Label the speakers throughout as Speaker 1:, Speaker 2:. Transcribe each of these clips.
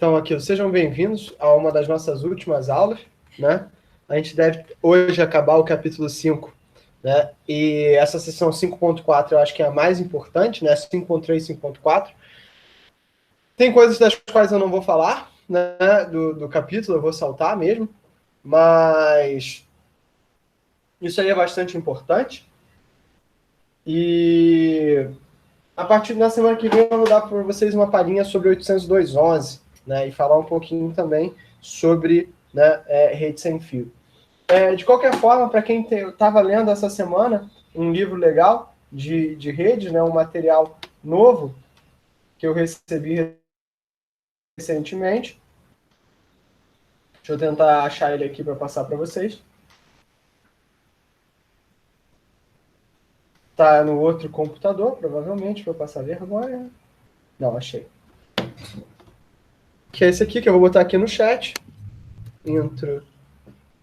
Speaker 1: Então, aqui, sejam bem-vindos a uma das nossas últimas aulas, né? A gente deve hoje acabar o capítulo 5, né? E essa sessão 5.4 eu acho que é a mais importante, né? 5.3 e 5.4. Tem coisas das quais eu não vou falar, né? Do capítulo, eu vou saltar mesmo, mas isso aí é bastante importante. E a partir da semana que vem eu vou dar para vocês uma palhinha sobre 802.11, né? E falar um pouquinho também sobre, né, rede sem fio. De qualquer forma, para quem estava lendo essa semana um livro legal de redes, né, um material novo que eu recebi recentemente. Deixa eu tentar achar ele aqui para passar para vocês. Tá no outro computador, provavelmente, para passar vergonha. Não, achei. Que é esse aqui que eu vou botar aqui no chat. Intro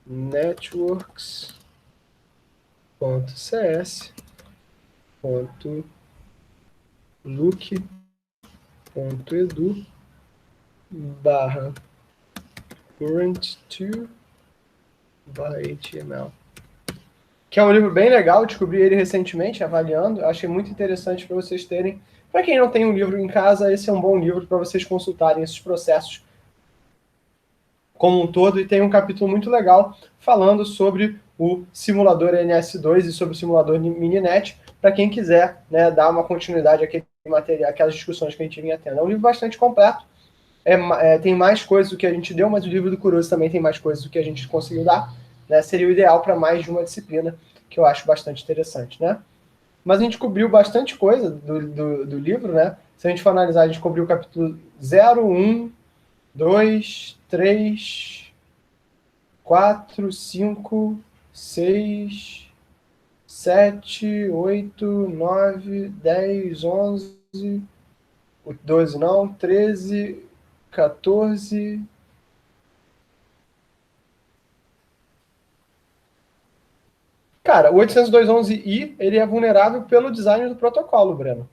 Speaker 1: networks.cs.look.edu barra current2/html. Que é um livro bem legal, descobri ele recentemente, avaliando, achei muito interessante para vocês terem. Para quem não tem um livro em casa, esse é um bom livro para vocês consultarem esses processos como um todo, e tem um capítulo muito legal falando sobre o simulador NS2 e sobre o simulador Mininet, para quem quiser, né, dar uma continuidade àquele material, aquelas discussões que a gente vinha tendo. É um livro bastante completo, tem mais coisas do que a gente deu, mas o livro do Kuroso também tem mais coisas do que a gente conseguiu dar, né? Seria o ideal para mais de uma disciplina, que eu acho bastante interessante, né? Mas a gente cobriu bastante coisa do livro, né? Se a gente for analisar, a gente cobriu o capítulo 0, 1, 2, 3, 4, 5, 6, 7, 8, 9, 10, 11, 12 não, 13, 14... Cara, o 802.11i, ele é vulnerável pelo design do protocolo, Breno.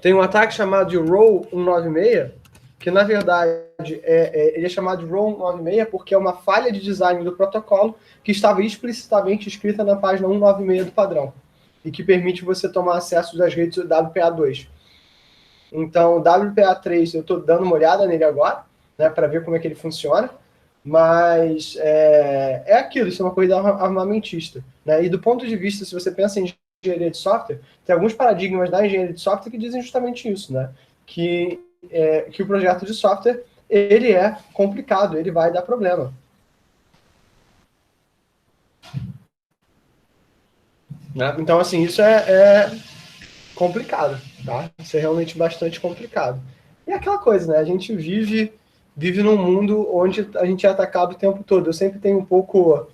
Speaker 1: Tem um ataque chamado de row 196, que na verdade ele é chamado de row 196 porque é uma falha de design do protocolo que estava explicitamente escrita na página 196 do padrão e que permite você tomar acesso das redes do WPA2. Então, o WPA3, eu estou dando uma olhada nele agora, né, para ver como é que ele funciona, mas é aquilo, isso é uma corrida armamentista. Né? E do ponto de vista, se você pensa em engenharia de software, tem alguns paradigmas da engenharia de software que dizem justamente isso, né? Que o projeto de software, ele é complicado, ele vai dar problema. Né? Então, assim, isso é complicado, tá? Isso é realmente bastante complicado. E é aquela coisa, né? A gente vive num mundo onde a gente é atacado o tempo todo. Eu sempre tenho um pouco...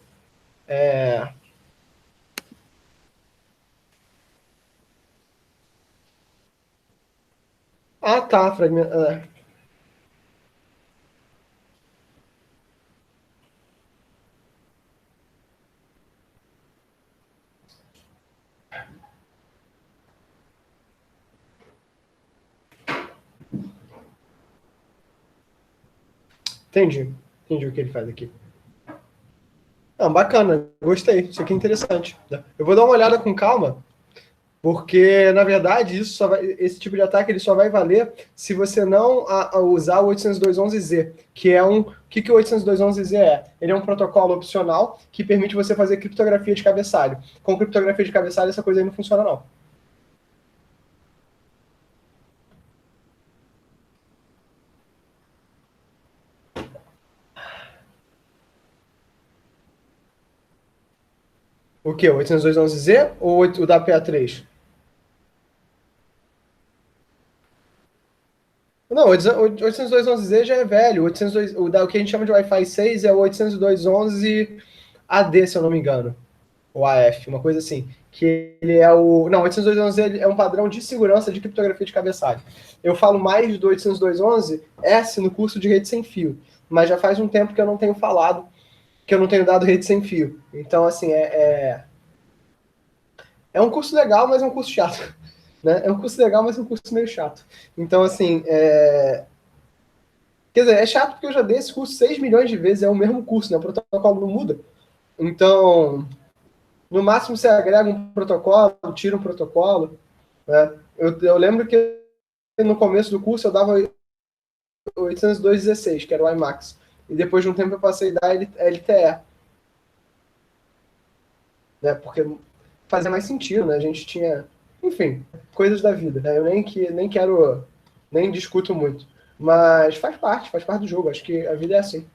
Speaker 1: Ah, tá, fragmento... Entendi o que ele faz aqui. Não, bacana, gostei, isso aqui é interessante. Eu vou dar uma olhada com calma, porque, na verdade, esse tipo de ataque ele só vai valer se você não usar o 802.11z, que é um... O que o 802.11z é? Ele é um protocolo opcional que permite você fazer criptografia de cabeçalho. Com criptografia de cabeçalho, essa coisa aí não funciona, não. O quê? O 802.11z ou o da PA3? Não, o 802.11z já é velho. O que a gente chama de Wi-Fi 6 é o 802.11 AD, se eu não me engano. O AF, uma coisa assim. Que ele é o... Não, o 802.11 é um padrão de segurança de criptografia de cabeçalho. Eu falo mais do 802.11S no curso de rede sem fio. Mas já faz um tempo que eu não tenho falado, que eu não tenho dado rede sem fio. Então, assim, é um curso legal, mas é um curso chato. Né? É um curso legal, mas é um curso meio chato. Então, assim, Quer dizer, é chato porque eu já dei esse curso 6 milhões de vezes, é o mesmo curso, né? O protocolo não muda. Então, no máximo você agrega um protocolo, tira um protocolo, né? Eu lembro que no começo do curso eu dava 802.16, que era o IMAX. E depois de um tempo eu passei a dar LTE, né? Porque fazia mais sentido, né? A gente tinha, enfim, coisas da vida, né? Eu nem quero, nem discuto muito. Mas faz parte do jogo. Acho que a vida é assim.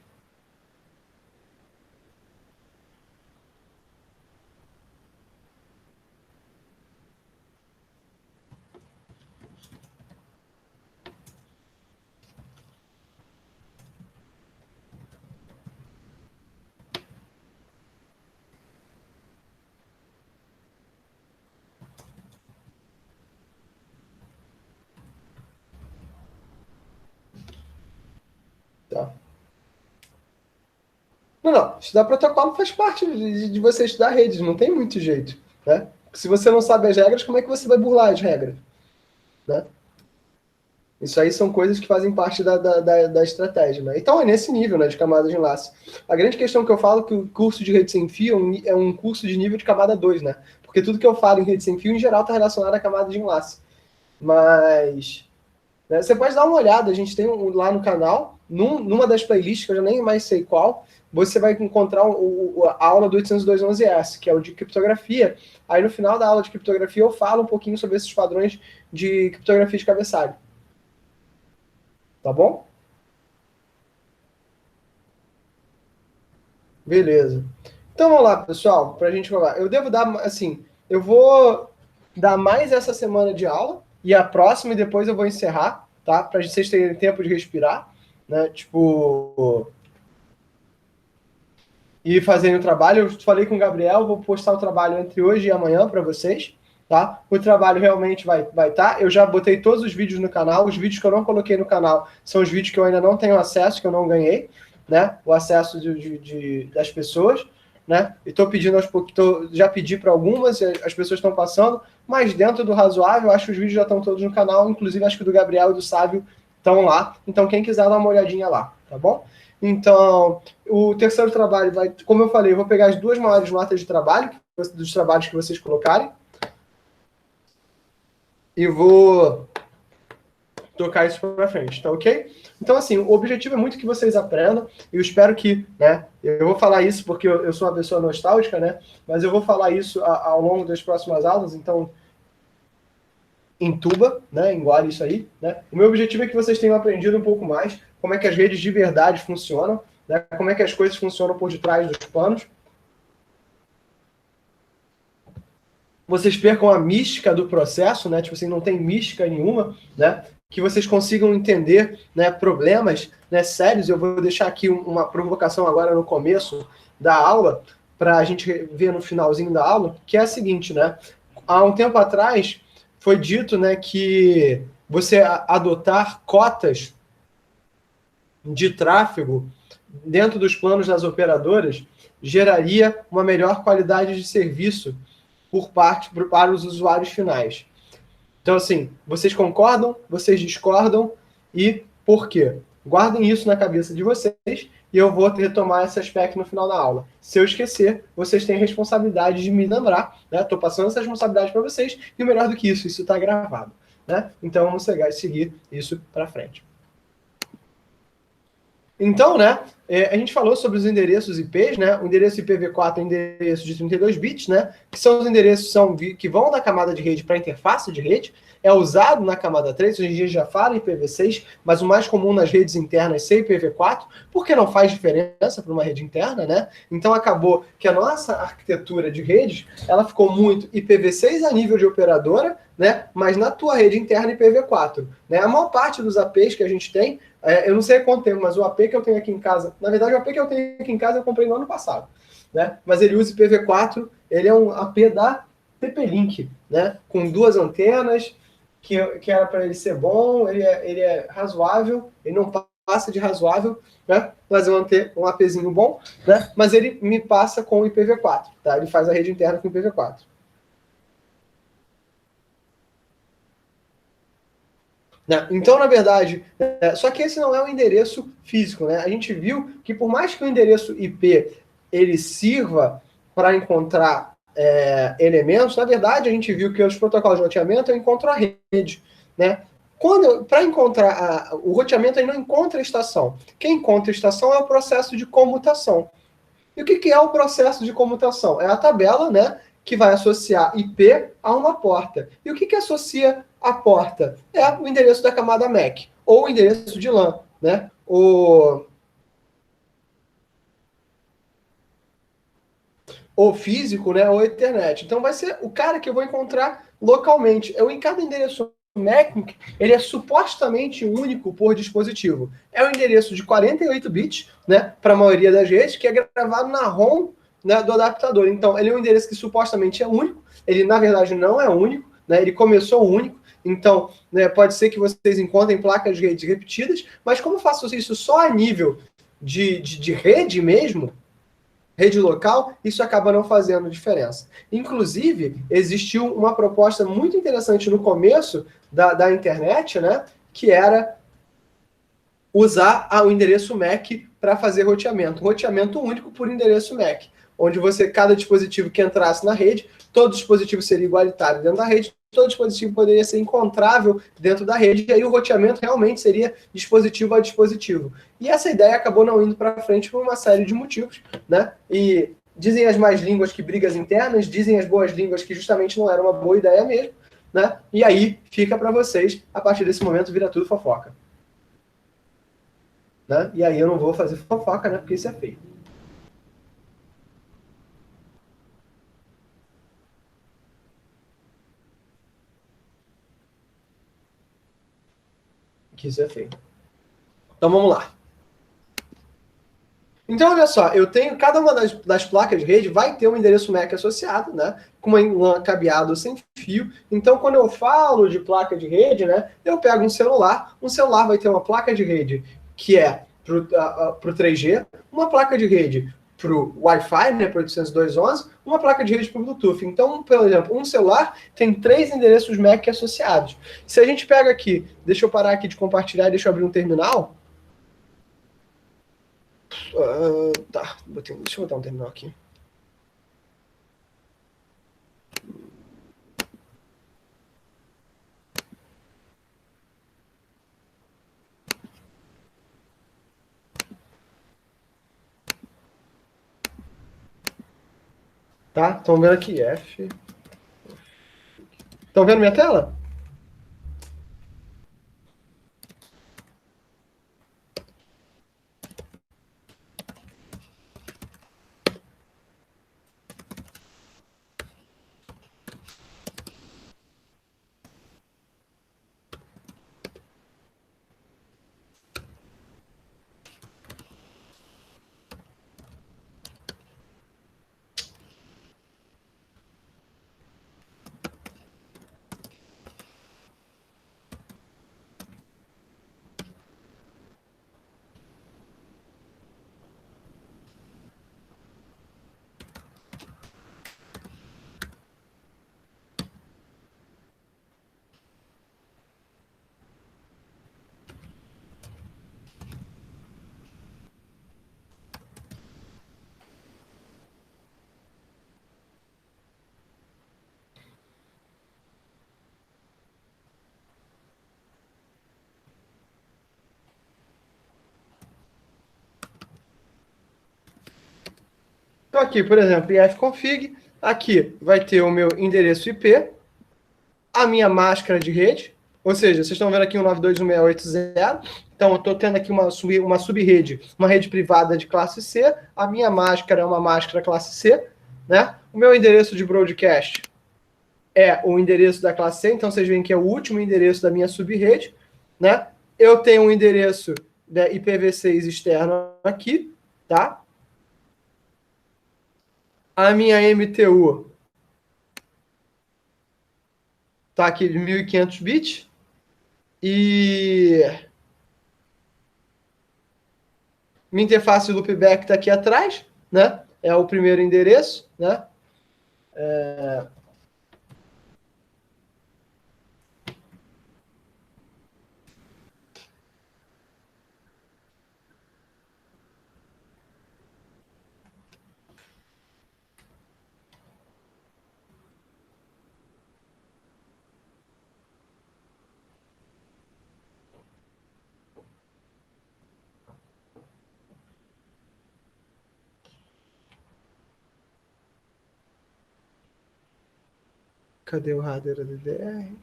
Speaker 1: Tá? Não, estudar protocolo faz parte de você estudar redes, não tem muito jeito, né? Se você não sabe as regras, como é que você vai burlar as regras, né? Isso aí são coisas que fazem parte da estratégia, né? Então é nesse nível, né, de camada de enlace. A grande questão que eu falo é que o curso de rede sem fio é um curso de nível de camada 2, né? Porque tudo que eu falo em rede sem fio, em geral, está relacionado à camada de enlace. Mas, né, você pode dar uma olhada, a gente tem lá no canal, numa das playlists, que eu já nem mais sei qual, você vai encontrar a aula do 802.11s, que é o de criptografia. Aí no final da aula de criptografia eu falo um pouquinho sobre esses padrões de criptografia de cabeçalho. Tá bom? Beleza. Então vamos lá, pessoal, para a gente rolar. Eu devo dar, assim, eu vou dar mais essa semana de aula e a próxima e depois eu vou encerrar, tá? Para vocês terem tempo de respirar, né? Tipo, e fazerem o trabalho. Eu falei com o Gabriel, vou postar o trabalho entre hoje e amanhã para vocês, tá? O trabalho realmente vai estar. Eu já botei todos os vídeos no canal. Os vídeos que eu não coloquei no canal são os vídeos que eu ainda não tenho acesso, que eu não ganhei, né? O acesso das pessoas, né? E estou pedindo aos poucos, já pedi para algumas, as pessoas estão passando, mas dentro do razoável, acho que os vídeos já estão todos no canal, inclusive acho que o do Gabriel e do Sávio estão lá. Então, quem quiser dar uma olhadinha lá, tá bom? Então, o terceiro trabalho vai, como eu falei, eu vou pegar as duas maiores notas de trabalho, dos trabalhos que vocês colocarem, e vou tocar isso para frente, tá ok? Então, assim, o objetivo é muito que vocês aprendam, e eu espero que, né, eu vou falar isso porque eu sou uma pessoa nostálgica, né, mas eu vou falar isso ao longo das próximas aulas, então, entuba, né, engole isso aí, né? O meu objetivo é que vocês tenham aprendido um pouco mais como é que as redes de verdade funcionam, né, como é que as coisas funcionam por detrás dos panos, vocês percam a mística do processo, né? Tipo assim, não tem mística nenhuma, né? Que vocês consigam entender, né, problemas, né, sérios. Eu vou deixar aqui uma provocação agora no começo da aula, para a gente ver no finalzinho da aula, que é a seguinte, né? Há um tempo atrás foi dito, né, que você adotar cotas de tráfego dentro dos planos das operadoras geraria uma melhor qualidade de serviço para os usuários finais. Então, assim, vocês concordam, vocês discordam e por quê? Guardem isso na cabeça de vocês e eu vou retomar esse aspecto no final da aula. Se eu esquecer, vocês têm a responsabilidade de me lembrar, né? Estou passando essa responsabilidade para vocês e o melhor do que isso está gravado, né? Então vamos seguir isso para frente. Então, né, a gente falou sobre os endereços IPs, né? O endereço IPv4 é endereço de 32 bits, né? Que são os endereços que vão da camada de rede para a interface de rede. É usado na camada 3, hoje em dia já fala IPv6, mas o mais comum nas redes internas é ser IPv4, porque não faz diferença para uma rede interna, né? Então acabou que a nossa arquitetura de redes, ela ficou muito IPv6 a nível de operadora, né? Mas na tua rede interna IPv4, né? A maior parte dos APs que a gente tem, eu não sei quanto tempo, mas o AP que eu tenho aqui em casa, na verdade o AP que eu tenho aqui em casa eu comprei no ano passado, né? Mas ele usa IPv4, ele é um AP da TP-Link, né? Com duas antenas, que era para ele ser bom, ele é razoável, ele não passa de razoável, né? Mas um APzinho bom, né? Mas ele me passa com o IPv4, tá? Ele faz a rede interna com o IPv4. Né? Então, na verdade, só que esse não é o endereço físico. Né? A gente viu que por mais que o endereço IP ele sirva para encontrar elementos, na verdade, a gente viu que os protocolos de roteamento eu encontro a rede. Né? Para encontrar o roteamento, ele não encontra a estação. Quem encontra a estação é o processo de comutação. E o que é o processo de comutação? É a tabela, né, que vai associar IP a uma porta. E o que associa a porta? É o endereço da camada MAC, ou o endereço de LAN, né? O físico, né, ou Ethernet. Então vai ser o cara que eu vou encontrar localmente. Eu em cada endereço MAC, ele é supostamente único por dispositivo. É o endereço de 48 bits, né, para a maioria das redes, que é gravado na ROM, né, do adaptador. Então ele é um endereço que supostamente é único. Ele na verdade não é único, né? Ele começou único. Então, né, pode ser que vocês encontrem placas de rede repetidas, mas como eu faço isso só a nível de rede mesmo, rede local, isso acaba não fazendo diferença. Inclusive, existiu uma proposta muito interessante no começo da internet, né, que era usar o endereço MAC para fazer roteamento único por endereço MAC, onde cada dispositivo que entrasse na rede, todo dispositivo seria igualitário dentro da rede, todo dispositivo poderia ser encontrável dentro da rede, e aí o roteamento realmente seria dispositivo a dispositivo. E essa ideia acabou não indo para frente por uma série de motivos, né? E dizem as más línguas que brigas internas, dizem as boas línguas que justamente não era uma boa ideia mesmo, né? E aí fica para vocês, a partir desse momento vira tudo fofoca. Né? E aí eu não vou fazer fofoca, né? Porque isso é feio. Que isso é feio. Então vamos lá. Então, olha só, eu tenho cada uma das placas de rede vai ter um endereço MAC associado, né? Com um cabeado sem fio. Então, quando eu falo de placa de rede, né? Eu pego um celular vai ter uma placa de rede que é para o 3G, uma placa de rede para o Wi-Fi, né? Para 802.11, uma placa de rede para o Bluetooth. Então, por exemplo, um celular tem 3 endereços MAC associados. Se a gente pega aqui, deixa eu parar aqui de compartilhar e deixa eu abrir um terminal. Tá, deixa eu botar um terminal aqui. Tá? Estão vendo aqui F. Estão vendo minha tela? Então aqui, por exemplo, em fconfig, aqui vai ter o meu endereço IP, a minha máscara de rede, ou seja, vocês estão vendo aqui um 192.168.0, então eu estou tendo aqui uma sub-rede, uma rede privada de classe C, a minha máscara é uma máscara classe C, né? O meu endereço de broadcast é o endereço da classe C, então vocês veem que é o último endereço da minha sub-rede, né? Eu tenho um endereço da IPv6 externo aqui, tá? A minha MTU tá aqui de 1.500 bits e minha interface loopback está aqui atrás, né? É o primeiro endereço, né? Cadê o hardware DDR?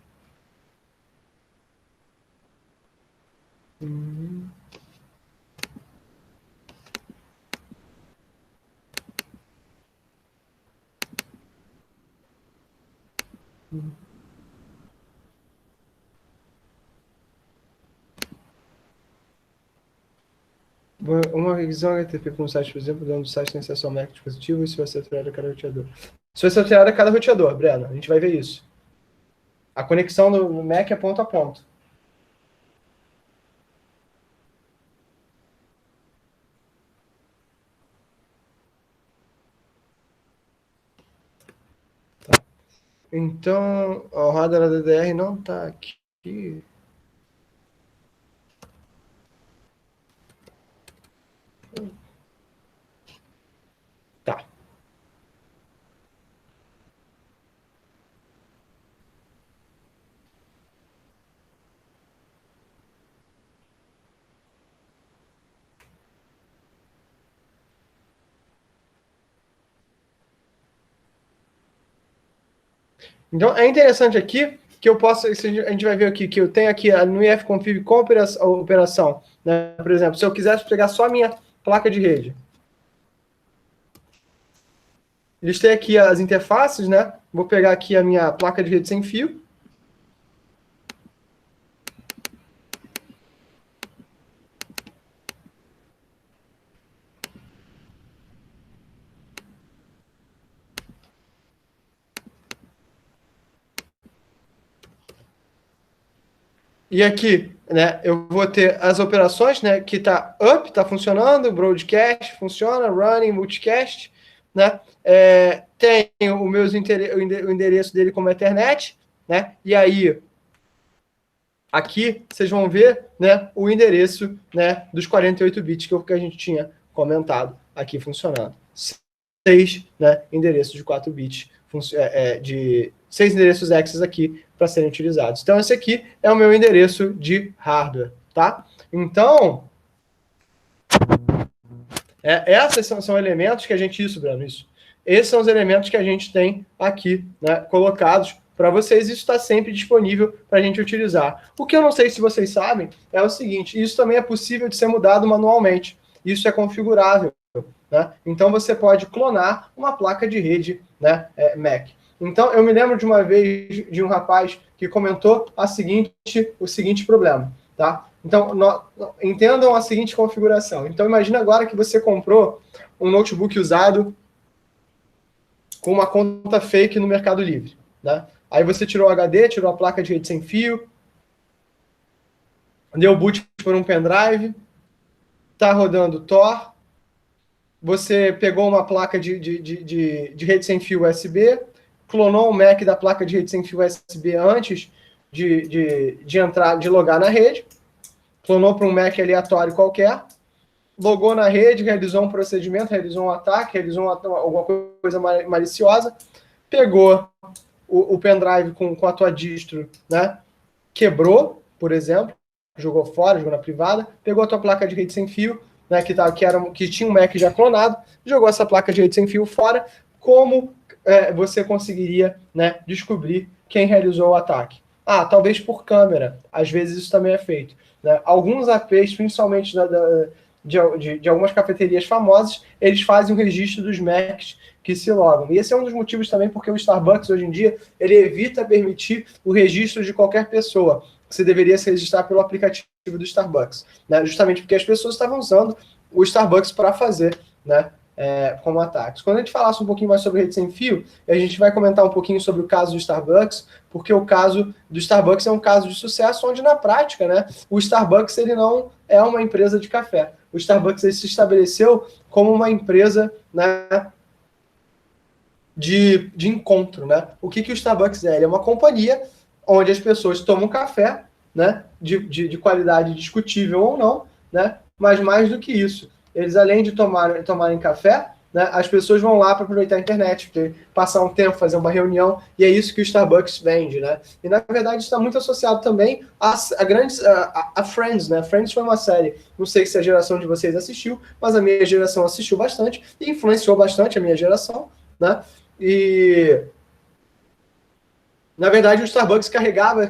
Speaker 1: Uma revisão HTTP para um site, por exemplo, dentro do site tem acesso ao Mac dispositivo e se vai ser alterado a cada roteador. Se vai ser alterado a cada roteador, Breno, a gente vai ver isso. A conexão do Mac é ponto a ponto. Tá. Então, a roda da DDR não está aqui. Tá. Então, é interessante aqui que eu posso, a gente vai ver aqui, que eu tenho aqui no ifconfig com a operação, né? Por exemplo, se eu quisesse pegar só a minha placa de rede. Eles têm aqui as interfaces, né? Vou pegar aqui a minha placa de rede sem fio. E aqui, né, eu vou ter as operações, né, que tá up, tá funcionando, broadcast funciona, running, multicast, né, tem o endereço dele como Ethernet, né, e aí aqui vocês vão ver, né, o endereço, né, dos 48 bits que a gente tinha comentado aqui funcionando. 6, né, endereços de 4 bits, de 6 endereços Access aqui para serem utilizados. Então, esse aqui é o meu endereço de hardware, tá? Então, esses são elementos que a gente... Isso, Bruno, isso. Esses são os elementos que a gente tem aqui, né, colocados para vocês. Isso está sempre disponível para a gente utilizar. O que eu não sei se vocês sabem é o seguinte, isso também é possível de ser mudado manualmente. Isso é configurável. Né? Então, você pode clonar uma placa de rede, né, Mac. Então, eu me lembro de uma vez de um rapaz que comentou o seguinte problema. Tá? Então, entendam a seguinte configuração. Então, imagina agora que você comprou um notebook usado com uma conta fake no Mercado Livre. Né? Aí você tirou o HD, tirou a placa de rede sem fio, deu boot por um pendrive, está rodando Tor, você pegou uma placa de rede sem fio USB, clonou o Mac da placa de rede sem fio USB antes de entrar, de logar na rede, clonou para um Mac aleatório qualquer, logou na rede, realizou um procedimento, realizou um ataque, realizou alguma coisa maliciosa, pegou o pendrive com a tua distro, né? Quebrou, por exemplo, jogou fora, jogou na privada, pegou a tua placa de rede sem fio, né, que tinha um Mac já clonado, jogou essa placa de rede sem fio fora. Como você conseguiria, né, descobrir quem realizou o ataque? Talvez por câmera. Às vezes isso também é feito. Né? Alguns APs, principalmente de algumas cafeterias famosas, eles fazem o registro dos Macs que se logam. E esse é um dos motivos também porque o Starbucks, hoje em dia, ele evita permitir o registro de qualquer pessoa. Você deveria se registrar pelo aplicativo do Starbucks, né? Justamente porque as pessoas estavam usando o Starbucks para fazer, né, como ataques. Quando a gente falasse um pouquinho mais sobre rede sem fio, a gente vai comentar um pouquinho sobre o caso do Starbucks, porque o caso do Starbucks é um caso de sucesso onde, na prática, né, o Starbucks ele não é uma empresa de café. O Starbucks ele se estabeleceu como uma empresa, né, de encontro. Né? O que o Starbucks é? Ele é uma companhia onde as pessoas tomam café, né, de qualidade discutível ou não, né, mas mais do que isso, eles além de tomarem café, né, as pessoas vão lá para aproveitar a internet, passar um tempo, fazer uma reunião, e é isso que o Starbucks vende. Né? E na verdade está muito associado também a Friends. Né? Friends foi uma série, não sei se a geração de vocês assistiu, mas a minha geração assistiu bastante e influenciou bastante a minha geração. Né? E Na verdade, o Starbucks carregava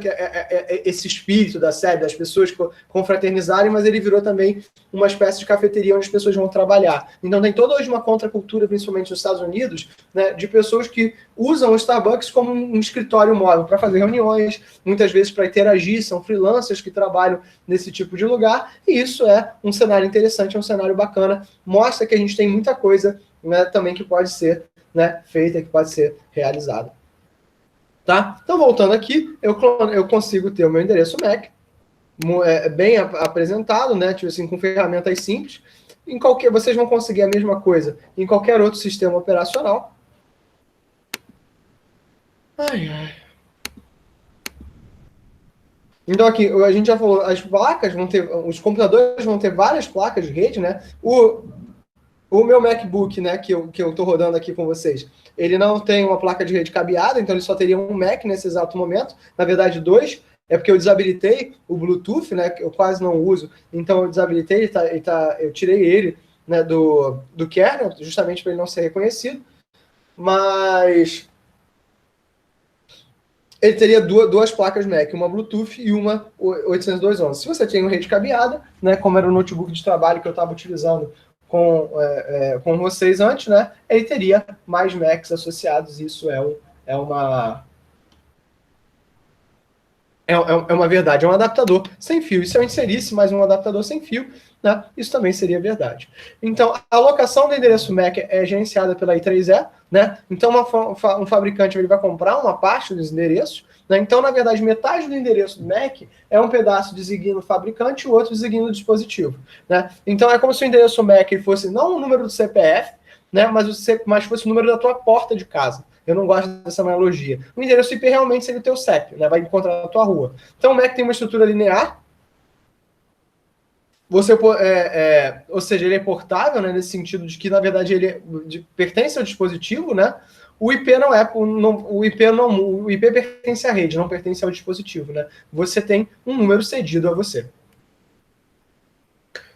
Speaker 1: esse espírito da série, das pessoas confraternizarem, mas ele virou também uma espécie de cafeteria onde as pessoas vão trabalhar. Então tem toda hoje uma contracultura, principalmente nos Estados Unidos, né, de pessoas que usam o Starbucks como um escritório móvel para fazer reuniões, muitas vezes para interagir, são freelancers que trabalham nesse tipo de lugar, e isso é um cenário interessante, é um cenário bacana, mostra que a gente tem muita coisa, né, também que pode ser, né, feita, que pode ser realizada. Tá? Então, voltando aqui, eu consigo ter o meu endereço MAC bem apresentado, né? Tipo assim, com ferramentas simples. Vocês vão conseguir a mesma coisa em qualquer outro sistema operacional. Ai, ai. Então, aqui, a gente já falou, as placas vão ter, os computadores vão ter várias placas de rede, né? O meu MacBook, né, que eu estou rodando aqui com vocês, ele não tem uma placa de rede cabeada, então ele só teria um Mac nesse exato momento. Na verdade, dois. É porque eu desabilitei o Bluetooth, né, que eu quase não uso. Então eu desabilitei, eu tirei ele, né, do kernel, justamente para ele não ser reconhecido. Mas ele teria duas placas Mac, uma Bluetooth e uma 802.11. Se você tem uma rede cabeada, né, como era o notebook de trabalho que eu estava utilizando com vocês antes, né, ele teria mais Macs associados. Isso é uma verdade, é um adaptador sem fio. E se eu inserisse mais um adaptador sem fio, né, isso também seria verdade. Então, a alocação do endereço MAC é gerenciada pela I3E, né? Então, um fabricante ele vai comprar uma parte dos endereços, né? Então, na verdade, metade do endereço do MAC é um pedaço designa o fabricante e o outro designa o dispositivo, né? Então, é como se o endereço MAC fosse não o número do CPF, né, mas fosse o número da tua porta de casa. Eu não gosto dessa analogia. O endereço IP realmente seria o teu CEP, né? Vai encontrar na tua rua. Então o Mac tem uma estrutura linear. Ou seja, ele é portável, né, nesse sentido de que, na verdade, ele pertence ao dispositivo, né? O IP não é, o IP pertence à rede, não pertence ao dispositivo, né? Você tem um número cedido a você.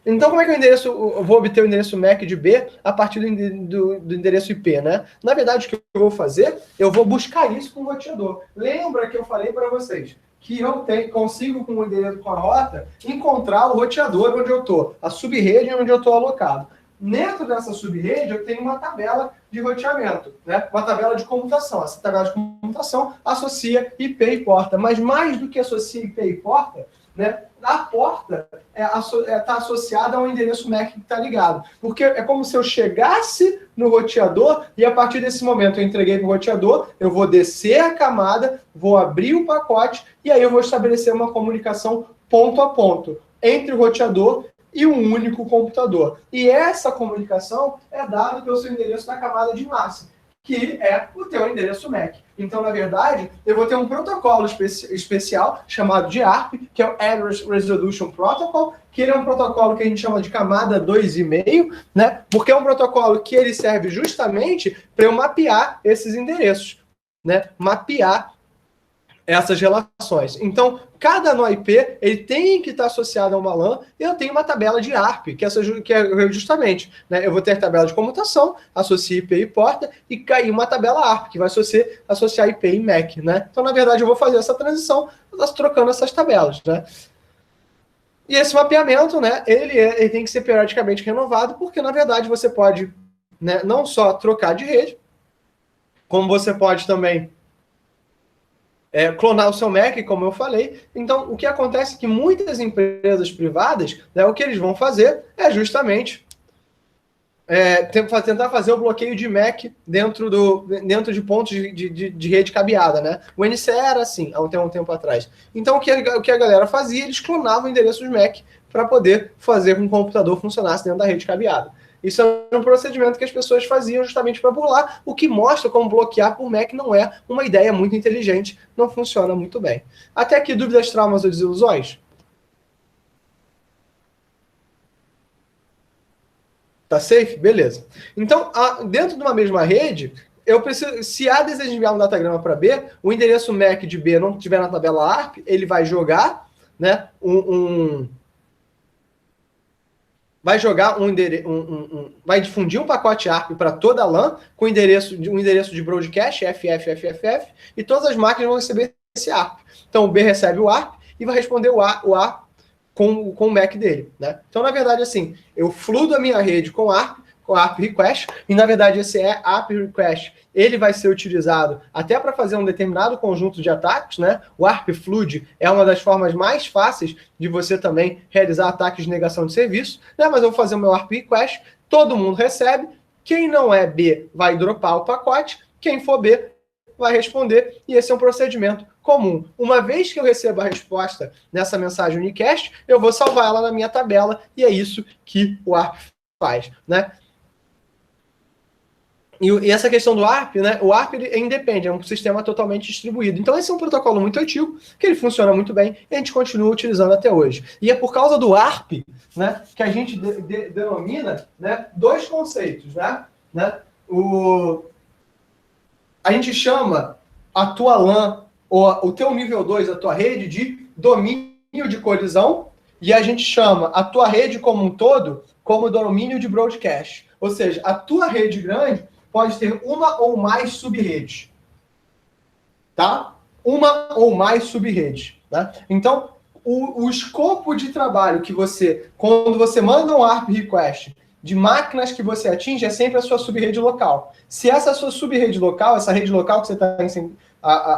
Speaker 1: Então, como é que eu vou obter o endereço MAC de B a partir do endereço IP, né? Na verdade, o que eu vou fazer? Eu vou buscar isso com o roteador. Lembra que eu falei para vocês que eu consigo, com o endereço, com a rota, encontrar o roteador onde eu estou, a subrede onde eu estou alocado. Dentro dessa subrede, eu tenho uma tabela de roteamento, né? Uma tabela de comutação. Essa tabela de comutação associa IP e porta. Mas mais do que associa IP e porta, né? A porta está associada ao endereço MAC que está ligado. Porque é como se eu chegasse no roteador e a partir desse momento eu entreguei para o roteador, eu vou descer a camada, vou abrir o pacote e aí eu vou estabelecer uma comunicação ponto a ponto entre o roteador e um único computador. E essa comunicação é dada pelo seu endereço na camada de massa, que é o teu endereço MAC. Então, na verdade, eu vou ter um protocolo especial chamado de ARP, que é o Address Resolution Protocol, que ele é um protocolo que a gente chama de camada 2,5, né? Porque é um protocolo que ele serve justamente para eu mapear esses endereços, né? Mapear essas relações. Então, cada nó IP ele tem que estar associado a uma LAN e eu tenho uma tabela de ARP, que é justamente, né, eu vou ter a tabela de comutação, associa IP e porta, e cair uma tabela ARP, que vai associar IP e MAC. Né? Então, na verdade, eu vou fazer essa transição trocando essas tabelas. Né? E esse mapeamento, né, ele tem que ser periodicamente renovado, porque, na verdade, você pode, né, não só trocar de rede, como você pode também clonar o seu Mac, como eu falei. Então, o que acontece é que muitas empresas privadas, né, o que eles vão fazer é justamente tentar fazer o bloqueio de Mac dentro de pontos de rede cabeada. Né? O NCE era assim, há um tempo atrás. Então, o que a galera fazia? Eles clonavam endereços Mac para poder fazer com que o computador funcionasse dentro da rede cabeada. Isso é um procedimento que as pessoas faziam justamente para burlar, o que mostra como bloquear por Mac não é uma ideia muito inteligente, não funciona muito bem. Até aqui, dúvidas, traumas ou desilusões? Tá safe? Beleza. Então, dentro de uma mesma rede, eu preciso, se A deseja enviar um datagrama para B, o endereço MAC de B não estiver na tabela ARP, ele vai jogar, né, vai jogar vai difundir um pacote ARP para toda a LAN com um endereço de broadcast, FFFFF, e todas as máquinas vão receber esse ARP. Então o B recebe o ARP e vai responder o A com o MAC dele, né? Então, na verdade, assim, eu fludo a minha rede com ARP request, e na verdade esse ARP request ele vai ser utilizado até para fazer um determinado conjunto de ataques, né? O ARP Flood é uma das formas mais fáceis de você também realizar ataques de negação de serviço, né? Mas eu vou fazer o meu ARP request, todo mundo recebe, quem não é B vai dropar o pacote, quem for B vai responder, e esse é um procedimento comum. Uma vez que eu recebo a resposta nessa mensagem unicast, eu vou salvar ela na minha tabela, e é isso que o ARP faz, né? E essa questão do ARP, né? O ARP ele independe, é um sistema totalmente distribuído. Então esse é um protocolo muito antigo, que ele funciona muito bem, e a gente continua utilizando até hoje. E é por causa do ARP, né, que a gente denomina, né, dois conceitos, né? A gente chama a tua LAN, ou o teu nível 2, a tua rede, de domínio de colisão, e a gente chama a tua rede como um todo como domínio de broadcast. Ou seja, a tua rede grande pode ter uma ou mais sub-redes. Tá? Uma ou mais sub-redes. Tá? Então, o escopo de trabalho que você, quando você manda um ARP request de máquinas que você atinge, é sempre a sua sub-rede local. Se essa sua sub-rede local, essa rede local que você está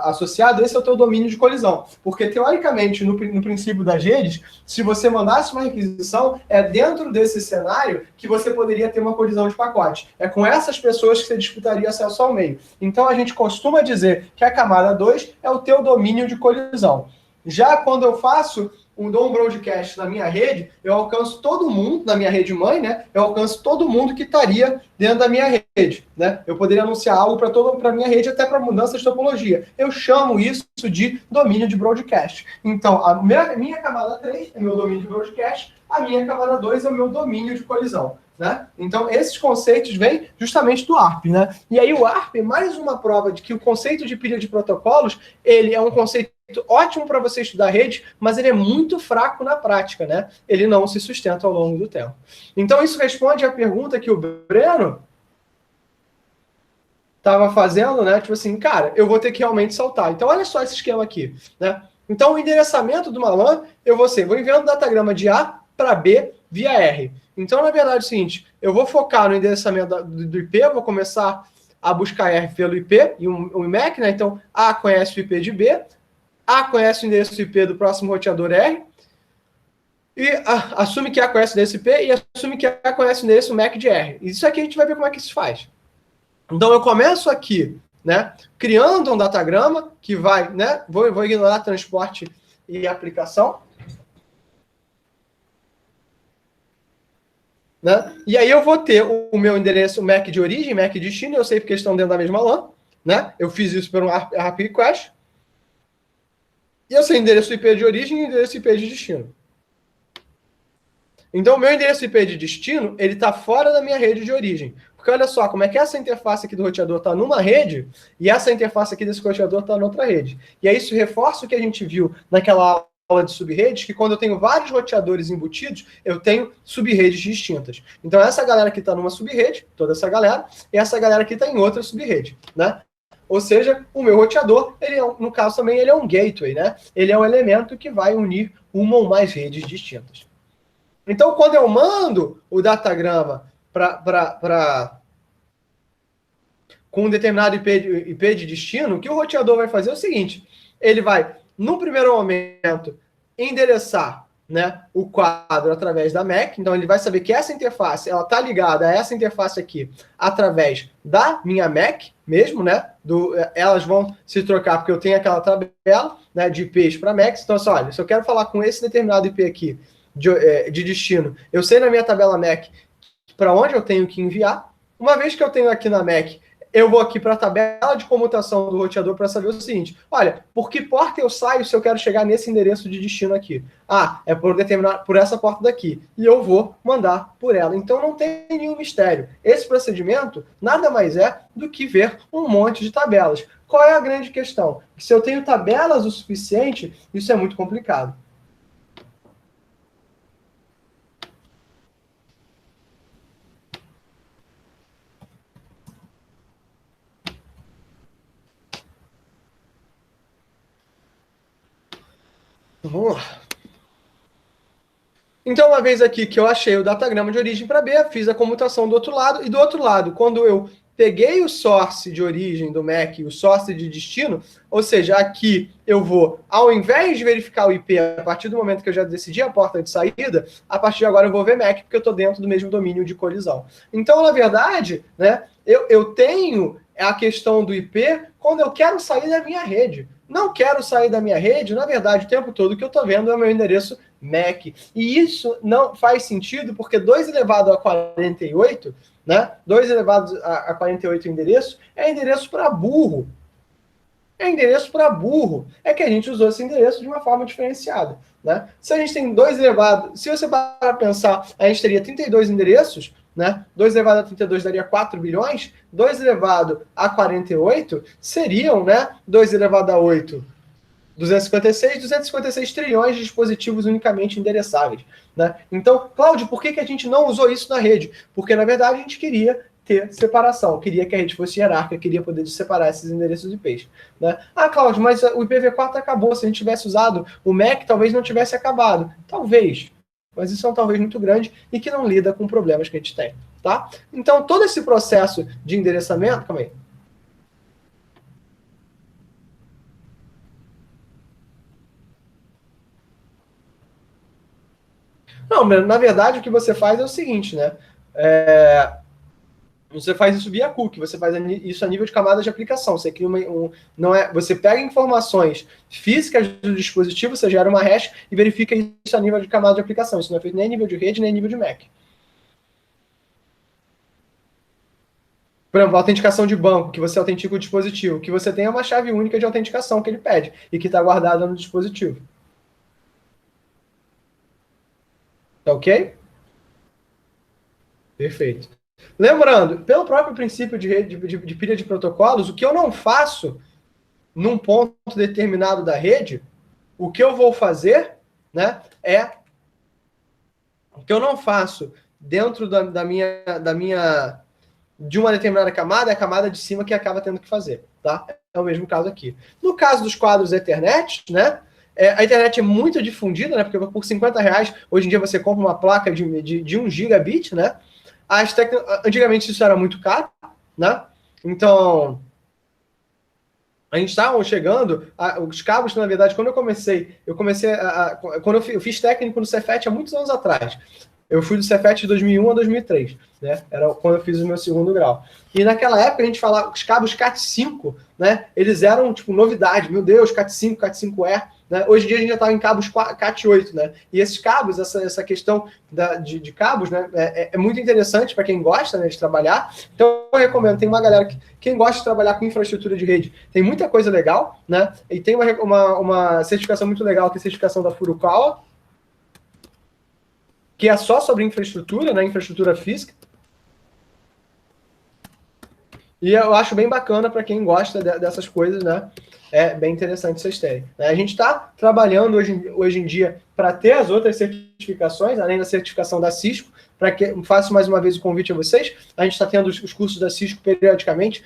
Speaker 1: associado, esse é o teu domínio de colisão. Porque, teoricamente, no princípio das redes, se você mandasse uma requisição, é dentro desse cenário que você poderia ter uma colisão de pacote. É com essas pessoas que você disputaria acesso ao meio. Então, a gente costuma dizer que a camada 2 é o teu domínio de colisão. Já quando eu dou um broadcast na minha rede, eu alcanço todo mundo, na minha rede mãe, né? Eu alcanço todo mundo que estaria dentro da minha rede, né? Eu poderia anunciar algo para a minha rede, até para mudança de topologia. Eu chamo isso de domínio de broadcast. Então, a minha camada 3 é meu domínio de broadcast, a minha camada 2 é o meu domínio de colisão. Né? Então, esses conceitos vêm justamente do ARP. Né? E aí o ARP é mais uma prova de que o conceito de pilha de protocolos ele é um conceito ótimo para você estudar rede, mas ele é muito fraco na prática. Né? Ele não se sustenta ao longo do tempo. Então, isso responde à pergunta que o Breno estava fazendo, né? Tipo assim, cara, eu vou ter que realmente saltar. Então, olha só esse esquema aqui. Né? Então, o endereçamento de uma LAN, vou enviando datagrama de A para B via R. Então, na verdade, é o seguinte, eu vou focar no endereçamento do IP, vou começar a buscar R pelo IP e o IMAC, né? Então, A conhece o IP de B, A conhece o endereço IP do próximo roteador R, e assume que A conhece o endereço IP e assume que A conhece o endereço MAC de R. Isso aqui a gente vai ver como é que isso faz. Então, eu começo aqui, né, criando um datagrama que vai, né, vou ignorar transporte e aplicação, né? E aí eu vou ter o meu endereço MAC de origem, MAC de destino, eu sei porque eles estão dentro da mesma LAN, né? Eu fiz isso por um ARP request. E eu sei endereço IP de origem e endereço IP de destino. Então, o meu endereço IP de destino, ele está fora da minha rede de origem. Porque olha só, como é que essa interface aqui do roteador está numa rede e essa interface aqui desse roteador está noutra rede. E aí isso reforça o que a gente viu naquela aula de subredes, que quando eu tenho vários roteadores embutidos, eu tenho subredes distintas. Então, essa galera aqui está numa subrede, toda essa galera, e essa galera aqui está em outra subrede, né? Ou seja, o meu roteador, ele no caso também, ele é um gateway, né? Ele é um elemento que vai unir uma ou mais redes distintas. Então, quando eu mando o datagrama com um determinado IP de destino, o que o roteador vai fazer é o seguinte, ele vai, no primeiro momento, endereçar, né, o quadro através da MAC, então ele vai saber que essa interface está ligada a essa interface aqui através da minha MAC mesmo, né, elas vão se trocar porque eu tenho aquela tabela, né, de IPs para MACs, então assim, olha, se eu quero falar com esse determinado IP aqui de destino, eu sei na minha tabela MAC para onde eu tenho que enviar. Uma vez que eu tenho aqui na MAC, eu vou aqui para a tabela de comutação do roteador para saber o seguinte, olha, por que porta eu saio se eu quero chegar nesse endereço de destino aqui? Ah, é por essa porta daqui. E eu vou mandar por ela. Então não tem nenhum mistério. Esse procedimento nada mais é do que ver um monte de tabelas. Qual é a grande questão? Se eu tenho tabelas o suficiente, isso é muito complicado. Vamos lá. Então, uma vez aqui que eu achei o datagrama de origem para B, fiz a comutação do outro lado, e do outro lado, quando eu peguei o source de origem do MAC e o source de destino, ou seja, aqui eu vou, ao invés de verificar o IP a partir do momento que eu já decidi a porta de saída, a partir de agora eu vou ver MAC, porque eu estou dentro do mesmo domínio de colisão. Então, na verdade, né, eu tenho a questão do IP quando eu quero sair da minha rede. Não quero sair da minha rede, na verdade, o tempo todo que eu estou vendo é o meu endereço MAC. E isso não faz sentido, porque 2 elevado a 48, né? 2 elevado a 48 endereço, é endereço para burro. É endereço para burro. É que a gente usou esse endereço de uma forma diferenciada. Né? Se a gente tem 2 elevado... Se você para pensar, a gente teria 32 endereços, né? 2 elevado a 32 daria 4 bilhões. 2 elevado a 48 seriam, né? 2 elevado a 8... 256 trilhões de dispositivos unicamente endereçáveis. Né? Então, Cláudio, por que a gente não usou isso na rede? Porque, na verdade, a gente queria ter separação, queria que a rede fosse hierárquica, queria poder separar esses endereços IPs. Né? Ah, Cláudio, mas o IPv4 acabou, se a gente tivesse usado o MAC, talvez não tivesse acabado. Talvez, mas isso é um talvez muito grande e que não lida com problemas que a gente tem. Tá? Então, todo esse processo de endereçamento... Calma aí. Não, na verdade, o que você faz é o seguinte, né? Você faz isso via cookie, você faz isso a nível de camada de aplicação. Você cria você pega informações físicas do dispositivo, você gera uma hash e verifica isso a nível de camada de aplicação. Isso não é feito nem a nível de rede, nem a nível de MAC. Por exemplo, a autenticação de banco, que você autentica o dispositivo, que você tem uma chave única de autenticação que ele pede e que está guardada no dispositivo. Tá ok? Perfeito. Lembrando, pelo próprio princípio de pilha de protocolos, o que eu não faço num ponto determinado da rede, o que eu vou fazer, né, o que eu não faço dentro de uma determinada camada, é a camada de cima que acaba tendo que fazer, tá? É o mesmo caso aqui. No caso dos quadros Ethernet, né, a internet é muito difundida, né, porque por R$50, hoje em dia você compra uma placa de 1 gigabit, né? Antigamente isso era muito caro, né? Então, a gente estava chegando, os cabos, na verdade, quando eu fiz técnico no Cefet há muitos anos atrás. Eu fui do Cefet de 2001 a 2003, né? Era quando eu fiz o meu segundo grau. E naquela época a gente falava, os cabos Cat5, né? Eles eram, tipo, novidade. Meu Deus, Cat5, Cat5E. Né? Hoje em dia a gente já está em cabos Cat8, né? E esses cabos, essa questão de cabos, né? É muito interessante para quem gosta, né, de trabalhar. Então eu recomendo, tem uma galera quem gosta de trabalhar com infraestrutura de rede, tem muita coisa legal, né? E tem uma certificação muito legal, que é a certificação da Furukawa, que é só sobre infraestrutura, né? Infraestrutura física. E eu acho bem bacana para quem gosta dessas coisas, né? É bem interessante vocês terem. A gente está trabalhando hoje em dia para ter as outras certificações, além da certificação da Cisco, para que faço mais uma vez o convite a vocês. A gente está tendo os cursos da Cisco periodicamente.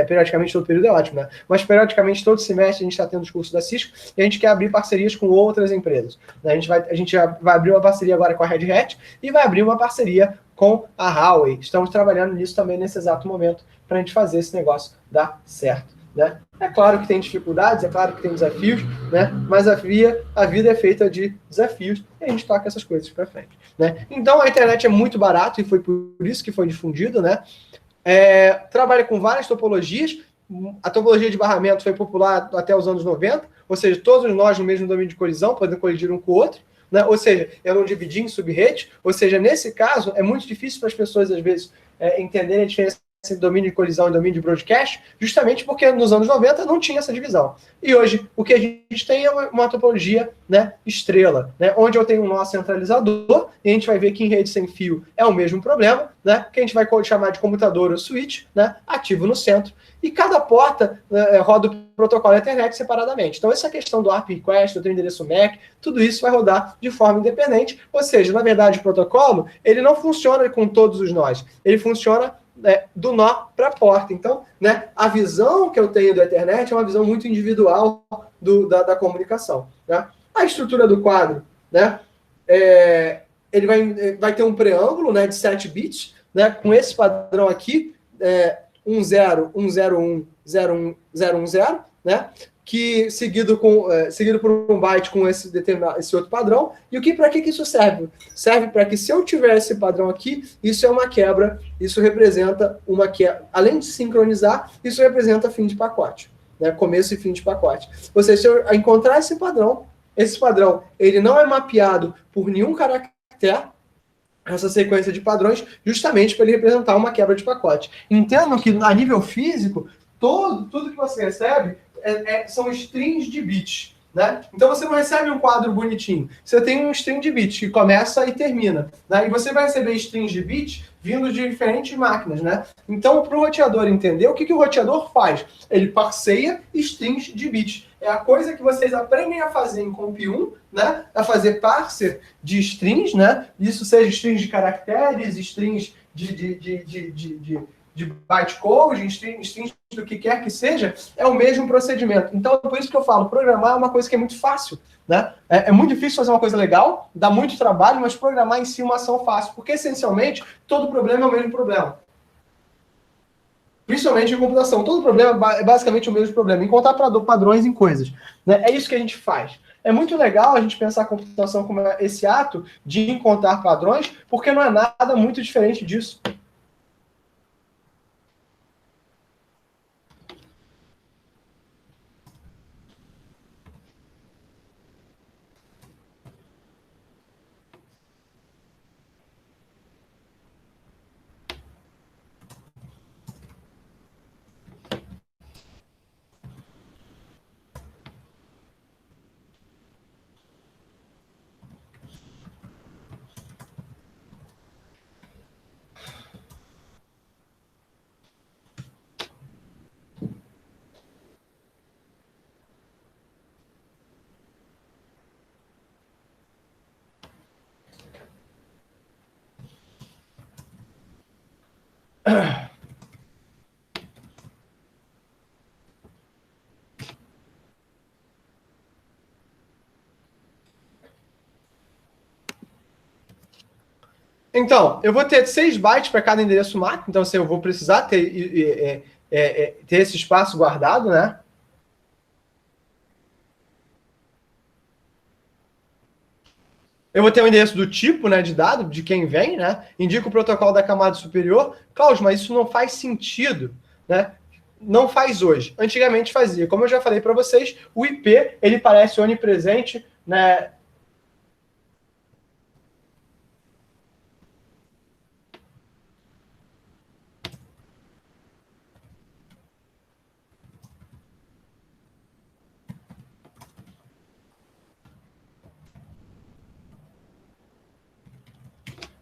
Speaker 1: Periodicamente todo período é ótimo, né? Mas periodicamente todo semestre a gente está tendo os cursos da Cisco e a gente quer abrir parcerias com outras empresas. A gente já vai abrir uma parceria agora com a Red Hat e vai abrir uma parceria com a Huawei. Estamos trabalhando nisso também nesse exato momento para a gente fazer esse negócio dar certo. Né? É claro que tem dificuldades, é claro que tem desafios, né? Mas a vida é feita de desafios e a gente toca essas coisas para frente. Né? Então a internet é muito barato e foi por isso que foi difundido, né? Trabalha com várias topologias. A topologia de barramento foi popular até os anos 90, ou seja, todos nós no mesmo domínio de colisão, podendo colidir um com o outro, né? Ou seja, eu não dividi em sub-rede, ou seja, nesse caso, é muito difícil para as pessoas, às vezes, entenderem a diferença entre domínio de colisão e domínio de broadcast, justamente porque nos anos 90 não tinha essa divisão. E hoje, o que a gente tem é uma topologia, né, estrela, né, onde eu tenho um nó centralizador, e a gente vai ver que em rede sem fio é o mesmo problema, né, que a gente vai chamar de computador ou switch, né, ativo no centro, e cada porta roda o protocolo Ethernet separadamente. Então, essa questão do ARP request, do teu endereço MAC, tudo isso vai rodar de forma independente, ou seja, na verdade, o protocolo, ele não funciona com todos os nós, ele funciona do nó para a porta. Então, né, a visão que eu tenho do Ethernet é uma visão muito individual da comunicação. Né? A estrutura do quadro, né? Ele vai ter um preâmbulo, né, de 7 bits, né, com esse padrão aqui, 10, 101, 01, 010, né, que seguido por um byte com esse outro padrão. E para que isso serve? Serve para que, se eu tiver esse padrão aqui, isso é uma quebra, isso representa uma quebra. Além de sincronizar, isso representa fim de pacote, né, começo e fim de pacote. Ou seja, se eu encontrar esse padrão ele não é mapeado por nenhum caractere, essa sequência de padrões, justamente para ele representar uma quebra de pacote. Entendam que, a nível físico, tudo que você recebe são strings de bits. Né? Então você não recebe um quadro bonitinho. Você tem um string de bits que começa e termina. Né? E você vai receber strings de bits vindo de diferentes máquinas. Né? Então, para o roteador entender, o que o roteador faz? Ele parseia strings de bits. É a coisa que vocês aprendem a fazer em Comp1, né? A fazer parser de strings, né? Isso seja strings de caracteres, strings de bytecode, strings do que quer que seja, é o mesmo procedimento. Então, por isso que eu falo, programar é uma coisa que é muito fácil. Né? É muito difícil fazer uma coisa legal, dá muito trabalho, mas programar em si é uma ação fácil, porque, essencialmente, todo problema é o mesmo problema. Principalmente em computação. Todo problema é basicamente o mesmo problema, encontrar padrões em coisas. Né? É isso que a gente faz. É muito legal a gente pensar a computação como esse ato de encontrar padrões, porque não é nada muito diferente disso. Então, eu vou ter 6 bytes para cada endereço MAC, então eu vou precisar ter esse espaço guardado, né? Eu vou ter o endereço do tipo, né, de dado, de quem vem, né? Indica o protocolo da camada superior. Cláudio, mas isso não faz sentido, né? Não faz hoje. Antigamente fazia. Como eu já falei para vocês, o IP, ele parece onipresente, né?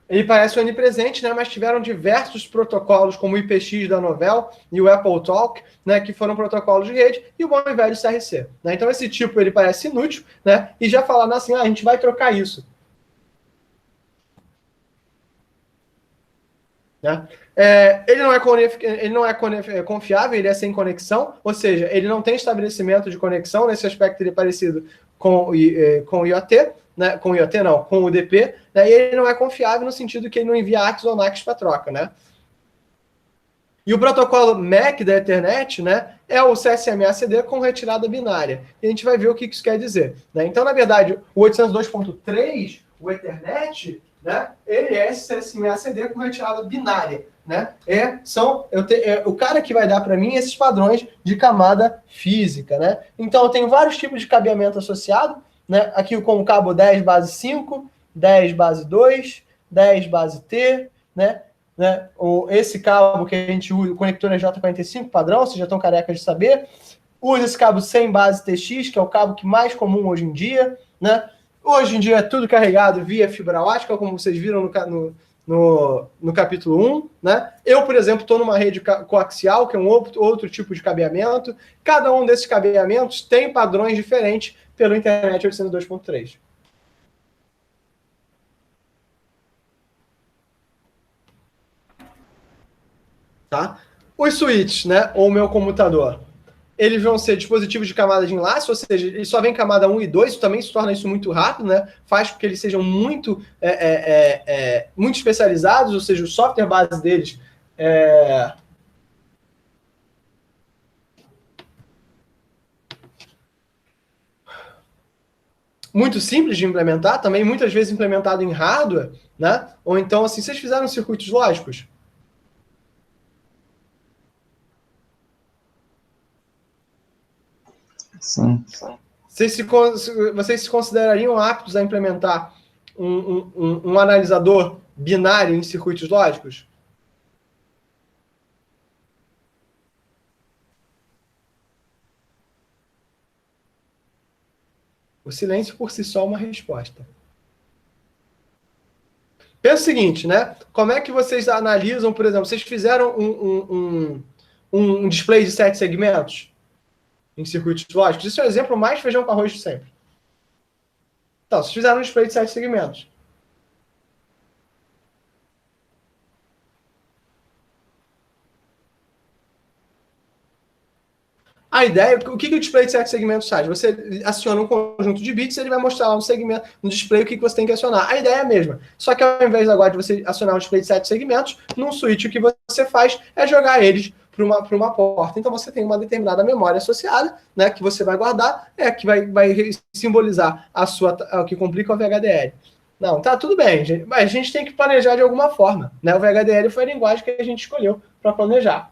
Speaker 1: Ele parece onipresente, né, mas tiveram diversos protocolos, como o IPX da Novell e o Apple Talk, né, que foram protocolos de rede, e o bom e velho CRC. Né? Então, esse tipo ele parece inútil, né, e já falaram assim, a gente vai trocar isso. Né? Ele não é confiável, ele é sem conexão, ou seja, ele não tem estabelecimento de conexão, nesse aspecto ele é parecido com o IoT, né? Com o IoT não, com o UDP, né? E ele não é confiável no sentido que ele não envia ACKs ou NACKs para troca, né? E o protocolo MAC da Ethernet, né, é o CSMA-CD com retirada binária. E a gente vai ver o que isso quer dizer. Né? Então, na verdade, o 802.3, o Ethernet, né, ele é CSMA-CD com retirada binária. Né? O cara que vai dar para mim esses padrões de camada física. Né? Então, eu tenho vários tipos de cabeamento associado. Né? Aqui com o cabo 10 base 5, 10 base 2, 10 base T, né? Né? Esse cabo que a gente usa, o conector é J45 padrão, vocês já estão carecas de saber. Usa esse cabo sem base TX, que é o cabo que mais comum hoje em dia. Né? Hoje em dia é tudo carregado via fibra ótica, como vocês viram no capítulo 1. Né? Eu, por exemplo, estou numa rede coaxial, que é um outro tipo de cabeamento. Cada um desses cabeamentos tem padrões diferentes pelo Internet 802.3. Tá? Os switches, né? Ou o meu computador. eles vão ser dispositivos de camada de enlace, ou seja, eles só vem camada 1 e 2, isso também se torna isso muito rápido, né? Faz com que eles sejam muito especializados, ou seja, o software base deles muito simples de implementar, também muitas vezes implementado em hardware, né? Ou então, assim, vocês fizeram circuitos lógicos?
Speaker 2: Sim.
Speaker 1: Vocês se considerariam aptos a implementar um analisador binário em circuitos lógicos? O silêncio por si só é uma resposta. Pensa o seguinte, né? Como é que vocês analisam, por exemplo, vocês fizeram um display de 7 segmentos em circuitos lógicos? Isso é o exemplo mais feijão com arroz de sempre. Então, vocês fizeram um display de 7 segmentos. A ideia, o que o display de 7 segmentos faz? Você aciona um conjunto de bits e ele vai mostrar lá no segmento, no display, o que você tem que acionar. A ideia é a mesma. Só que ao invés agora de você acionar um display de 7 segmentos, num switch o que você faz é jogar eles para uma porta. Então você tem uma determinada memória associada, né, que você vai guardar, que vai simbolizar o que complica o VHDL. Não, tá tudo bem, gente, mas a gente tem que planejar de alguma forma. Né? O VHDL foi a linguagem que a gente escolheu para planejar.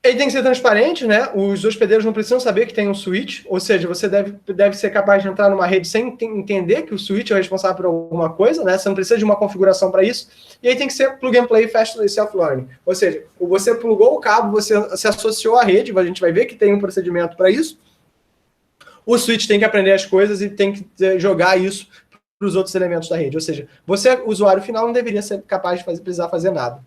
Speaker 1: Ele tem que ser transparente, né? Os hospedeiros não precisam saber que tem um switch, ou seja, você deve ser capaz de entrar numa rede sem entender que o switch é responsável por alguma coisa, né? Você não precisa de uma configuração para isso. E aí tem que ser plug and play fast self-learning. Ou seja, você plugou o cabo, você se associou à rede, a gente vai ver que tem um procedimento para isso. O switch tem que aprender as coisas e tem que jogar isso para os outros elementos da rede. Ou seja, você, usuário final, não deveria ser capaz de precisar fazer nada.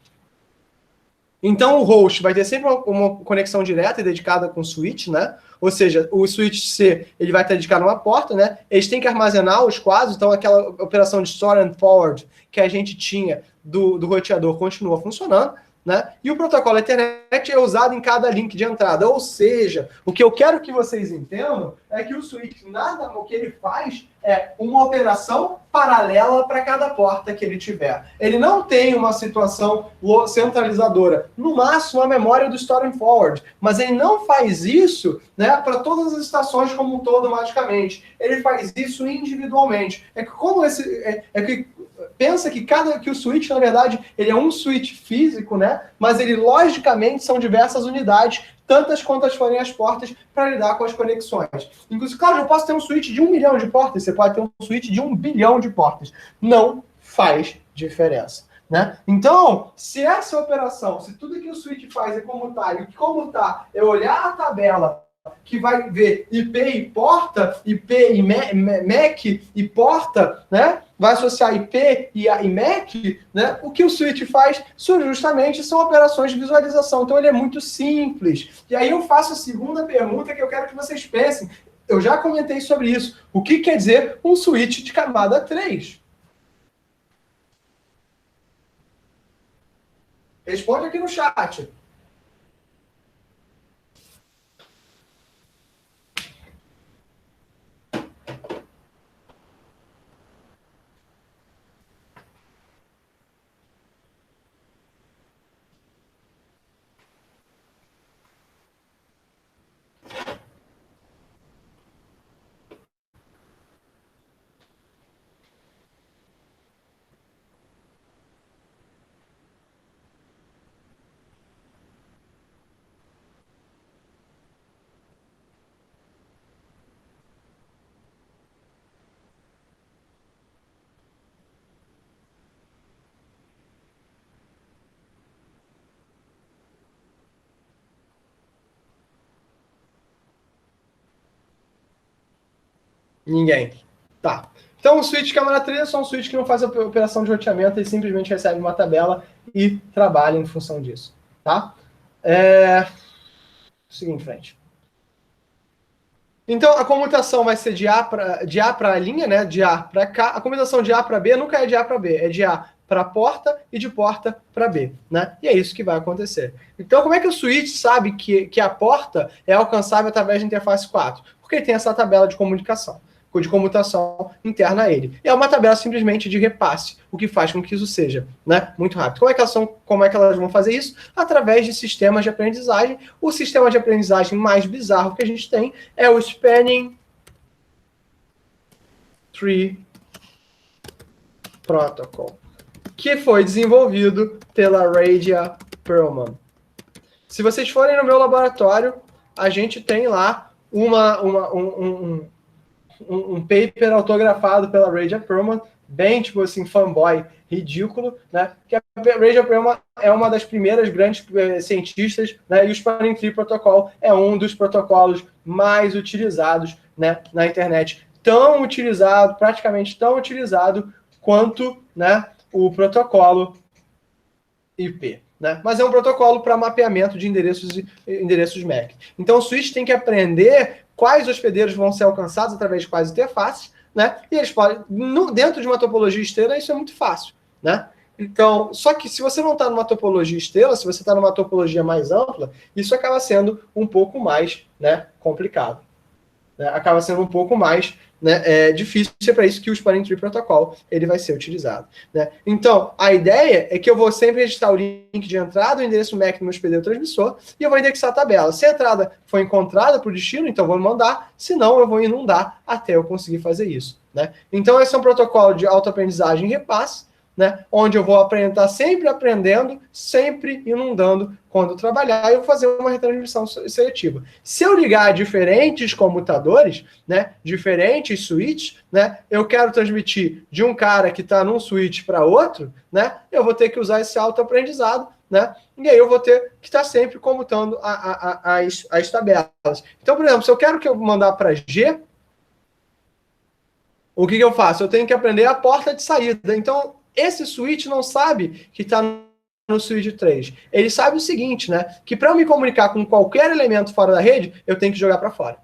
Speaker 1: Então, o host vai ter sempre uma conexão direta e dedicada com o switch, né? Ou seja, o switch C ele vai estar dedicado a uma porta, né? Eles têm que armazenar os quadros, então aquela operação de store and forward que a gente tinha do roteador continua funcionando, né? E o protocolo Ethernet é usado em cada link de entrada. Ou seja, o que eu quero que vocês entendam é que o switch, o que ele faz é uma operação paralela para cada porta que ele tiver. Ele não tem uma situação centralizadora. No máximo, a memória do store and forward. Mas ele não faz isso, né, para todas as estações como um todo, magicamente. Ele faz isso individualmente. É que como que pensa que o switch, na verdade, ele é um switch físico, né? Mas ele, logicamente, são diversas unidades, tantas quantas forem as portas, para lidar com as conexões. Inclusive, claro, eu posso ter um switch de 1 milhão de portas, você pode ter um switch de 1 bilhão de portas. Não faz diferença. Né? Então, se essa operação, se tudo que o switch faz é comutar, e o que comutar é olhar a tabela que vai ver IP e porta, IP e MAC e porta, né? Vai associar IP e MAC, né? O que o switch faz justamente são operações de visualização. Então ele é muito simples. E aí eu faço a segunda pergunta que eu quero que vocês pensem. Eu já comentei sobre isso. O que quer dizer um switch de camada 3? Responde aqui no chat. Ninguém. Tá. Então, o switch câmara trilha é só um switch que não faz a operação de roteamento, ele simplesmente recebe uma tabela e trabalha em função disso. Tá? Seguir em frente. Então, a comutação vai ser de A para a linha, né? De A para cá. A comutação de A para B nunca é de A para B, é de A para a porta e de porta para B, né? E é isso que vai acontecer. Então, como é que o switch sabe que a porta é alcançável através da interface 4? Porque ele tem essa tabela de comunicação, de comutação interna a ele. É uma tabela simplesmente de repasse, o que faz com que isso seja, né, muito rápido. Como é que elas vão fazer isso? Através de sistemas de aprendizagem. O sistema de aprendizagem mais bizarro que a gente tem é o Spanning Tree Protocol, que foi desenvolvido pela Radia Perlman. Se vocês forem no meu laboratório, a gente tem lá um paper autografado pela Radia Perlman, bem, tipo assim, fanboy, ridículo, né? Que a Radia Perlman é uma das primeiras grandes cientistas, né? E o Spanning Tree Protocol é um dos protocolos mais utilizados, né, na internet. Tão utilizado, praticamente tão utilizado quanto, né, o protocolo IP. Né? Mas é um protocolo para mapeamento de endereços MAC. Então o switch tem que aprender quais hospedeiros vão ser alcançados através de quais interfaces, né? E eles podem, dentro de uma topologia estrela, isso é muito fácil, né? Então, só que se você não está numa topologia estrela, se você está numa topologia mais ampla, isso acaba sendo um pouco mais, né, complicado. Né? Acaba sendo um pouco mais, né, difícil, é para isso que o Spanning Tree Protocol ele vai ser utilizado. Né? Então, a ideia é que eu vou sempre registrar o link de entrada, o endereço MAC no meu hospedeiro transmissor, e eu vou indexar a tabela. Se a entrada foi encontrada para o destino, então eu vou mandar, se não, eu vou inundar até eu conseguir fazer isso. Né? Então, esse é um protocolo de autoaprendizagem e repasse, né, onde eu vou estar sempre aprendendo, sempre inundando quando eu trabalhar, e eu vou fazer uma retransmissão seletiva. Se eu ligar diferentes comutadores, né, diferentes switches, né, eu quero transmitir de um cara que está num switch para outro, né, eu vou ter que usar esse autoaprendizado, né, e aí eu vou ter que estar sempre comutando as tabelas. Então, por exemplo, se eu quero que eu mandar para G, o que eu faço? Eu tenho que aprender a porta de saída. Então, esse switch não sabe que está no switch 3. Ele sabe o seguinte, né? Que para eu me comunicar com qualquer elemento fora da rede, eu tenho que jogar para fora.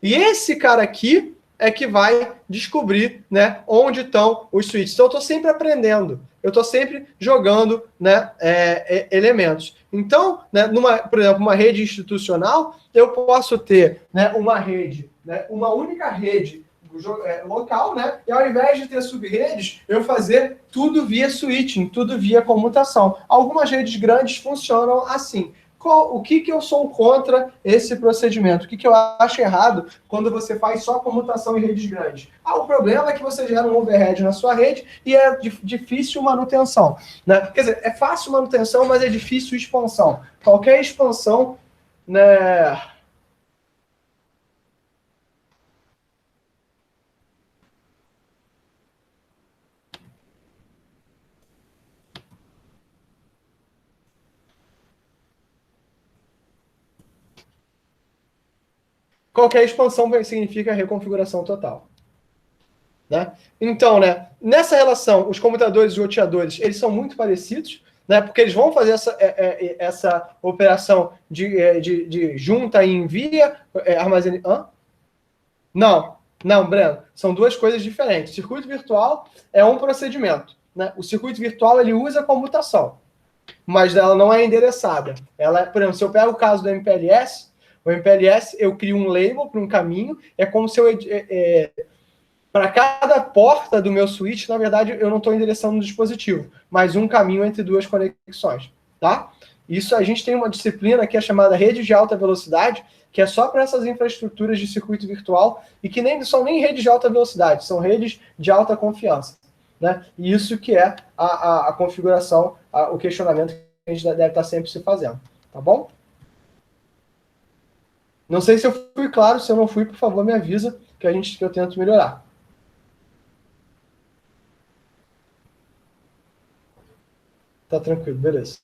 Speaker 1: E esse cara aqui é que vai descobrir, né, onde estão os switches. Então, eu estou sempre aprendendo. Eu estou sempre jogando, né, elementos. Então, né, por exemplo, uma rede institucional, eu posso ter, né, uma rede, né, uma única rede local, né? E ao invés de ter subredes, eu fazer tudo via switching, tudo via comutação. Algumas redes grandes funcionam assim. O que eu sou contra esse procedimento? O que eu acho errado quando você faz só comutação em redes grandes? O problema é que você gera um overhead na sua rede e é difícil manutenção. Né? Quer dizer, é fácil manutenção, mas é difícil expansão. Qualquer expansão, né? Qualquer expansão significa reconfiguração total. Né? Então, né, nessa relação, os comutadores e os roteadores, eles são muito parecidos, né, porque eles vão fazer essa operação de junta e envia, armazena... Hã? Não, Breno, são duas coisas diferentes. O circuito virtual é um procedimento. Né? O circuito virtual ele usa comutação, mas ela não é endereçada. Ela, por exemplo, se eu pego o caso do MPLS, o MPLS eu crio um label para um caminho, é como se eu para cada porta do meu switch, na verdade, eu não estou endereçando no dispositivo, mas um caminho entre duas conexões, tá? Isso a gente tem uma disciplina que é chamada rede de alta velocidade, que é só para essas infraestruturas de circuito virtual e que nem são nem redes de alta velocidade, são redes de alta confiança, né? E isso que é a configuração, o questionamento que a gente deve estar sempre se fazendo, tá bom? Não sei se eu fui claro, se eu não fui, por favor, me avisa que eu tento melhorar. Tá tranquilo, beleza.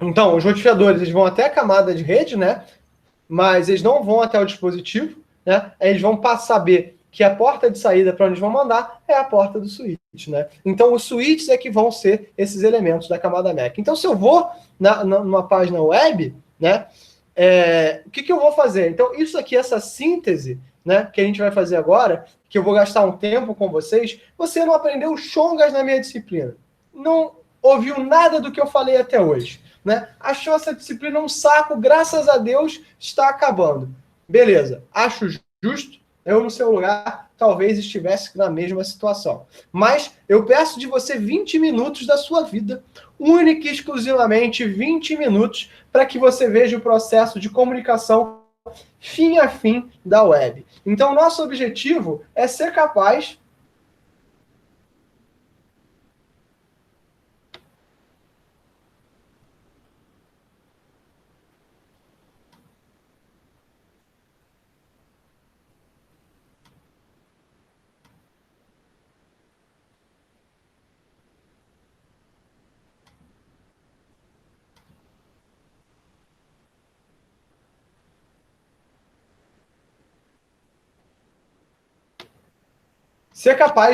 Speaker 1: Então, os roteadores eles vão até a camada de rede, né? Mas eles não vão até o dispositivo, né? Eles vão saber que a porta de saída para onde eles vão mandar é a porta do switch, né? Então, os switches é que vão ser esses elementos da camada MAC. Então, se eu vou numa página web, né? O que eu vou fazer? Então, isso aqui, essa síntese, né? Que a gente vai fazer agora, que eu vou gastar um tempo com vocês, você não aprendeu chongas na minha disciplina. Não ouviu nada do que eu falei até hoje. Né? Achou essa disciplina um saco, graças a Deus está acabando. Beleza, acho justo, eu no seu lugar talvez estivesse na mesma situação. Mas eu peço de você 20 minutos da sua vida, única e exclusivamente 20 minutos, para que você veja o processo de comunicação fim a fim da web. Então, nosso objetivo é ser capaz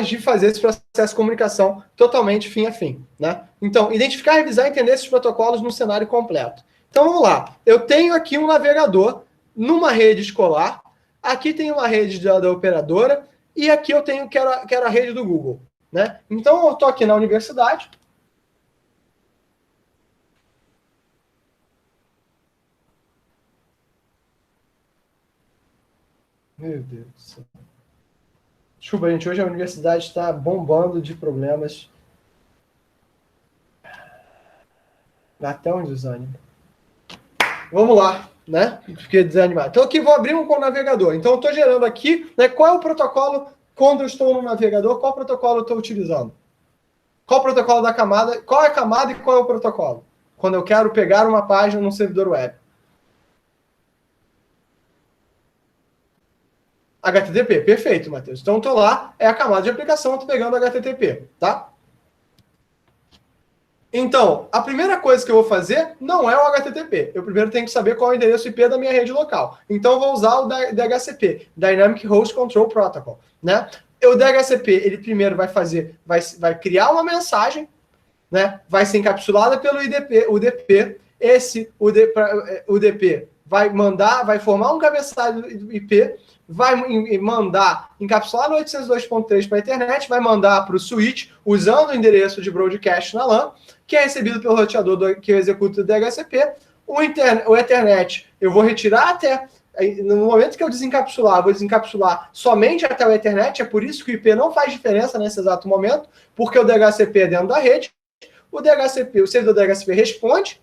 Speaker 1: de fazer esse processo de comunicação totalmente fim a fim, né? Então, identificar, revisar e entender esses protocolos no cenário completo. Então, vamos lá. Eu tenho aqui um navegador numa rede escolar, aqui tem uma rede da operadora, e aqui eu quero a rede do Google, né? Então, eu estou aqui na universidade. Meu Deus do céu. Desculpa, gente, hoje a universidade está bombando de problemas. Dá até um desânimo. Vamos lá, né? Fiquei desanimado. Então, aqui vou abrir um navegador. Então, eu estou gerando aqui, né? Qual é o protocolo quando eu estou no navegador? Qual protocolo eu estou utilizando? Qual o protocolo da camada? Qual é a camada e qual é o protocolo? Quando eu quero pegar uma página num servidor web. HTTP, perfeito, Matheus. Então, estou lá, é a camada de aplicação, estou pegando HTTP, tá? Então, a primeira coisa que eu vou fazer não é o HTTP. Eu primeiro tenho que saber qual é o endereço IP da minha rede local. Então, eu vou usar o DHCP, Dynamic Host Control Protocol, né? O DHCP, ele primeiro vai criar uma mensagem, né? Vai ser encapsulada pelo UDP. Esse UDP vai formar um cabeçalho IP, vai mandar encapsular no 802.3 para a internet, vai mandar para o switch usando o endereço de broadcast na LAN, que é recebido pelo roteador que executa o DHCP. O Ethernet eu vou retirar até... No momento que eu desencapsular, vou desencapsular somente até o Ethernet, é por isso que o IP não faz diferença nesse exato momento, porque o DHCP é dentro da rede. O servidor DHCP responde,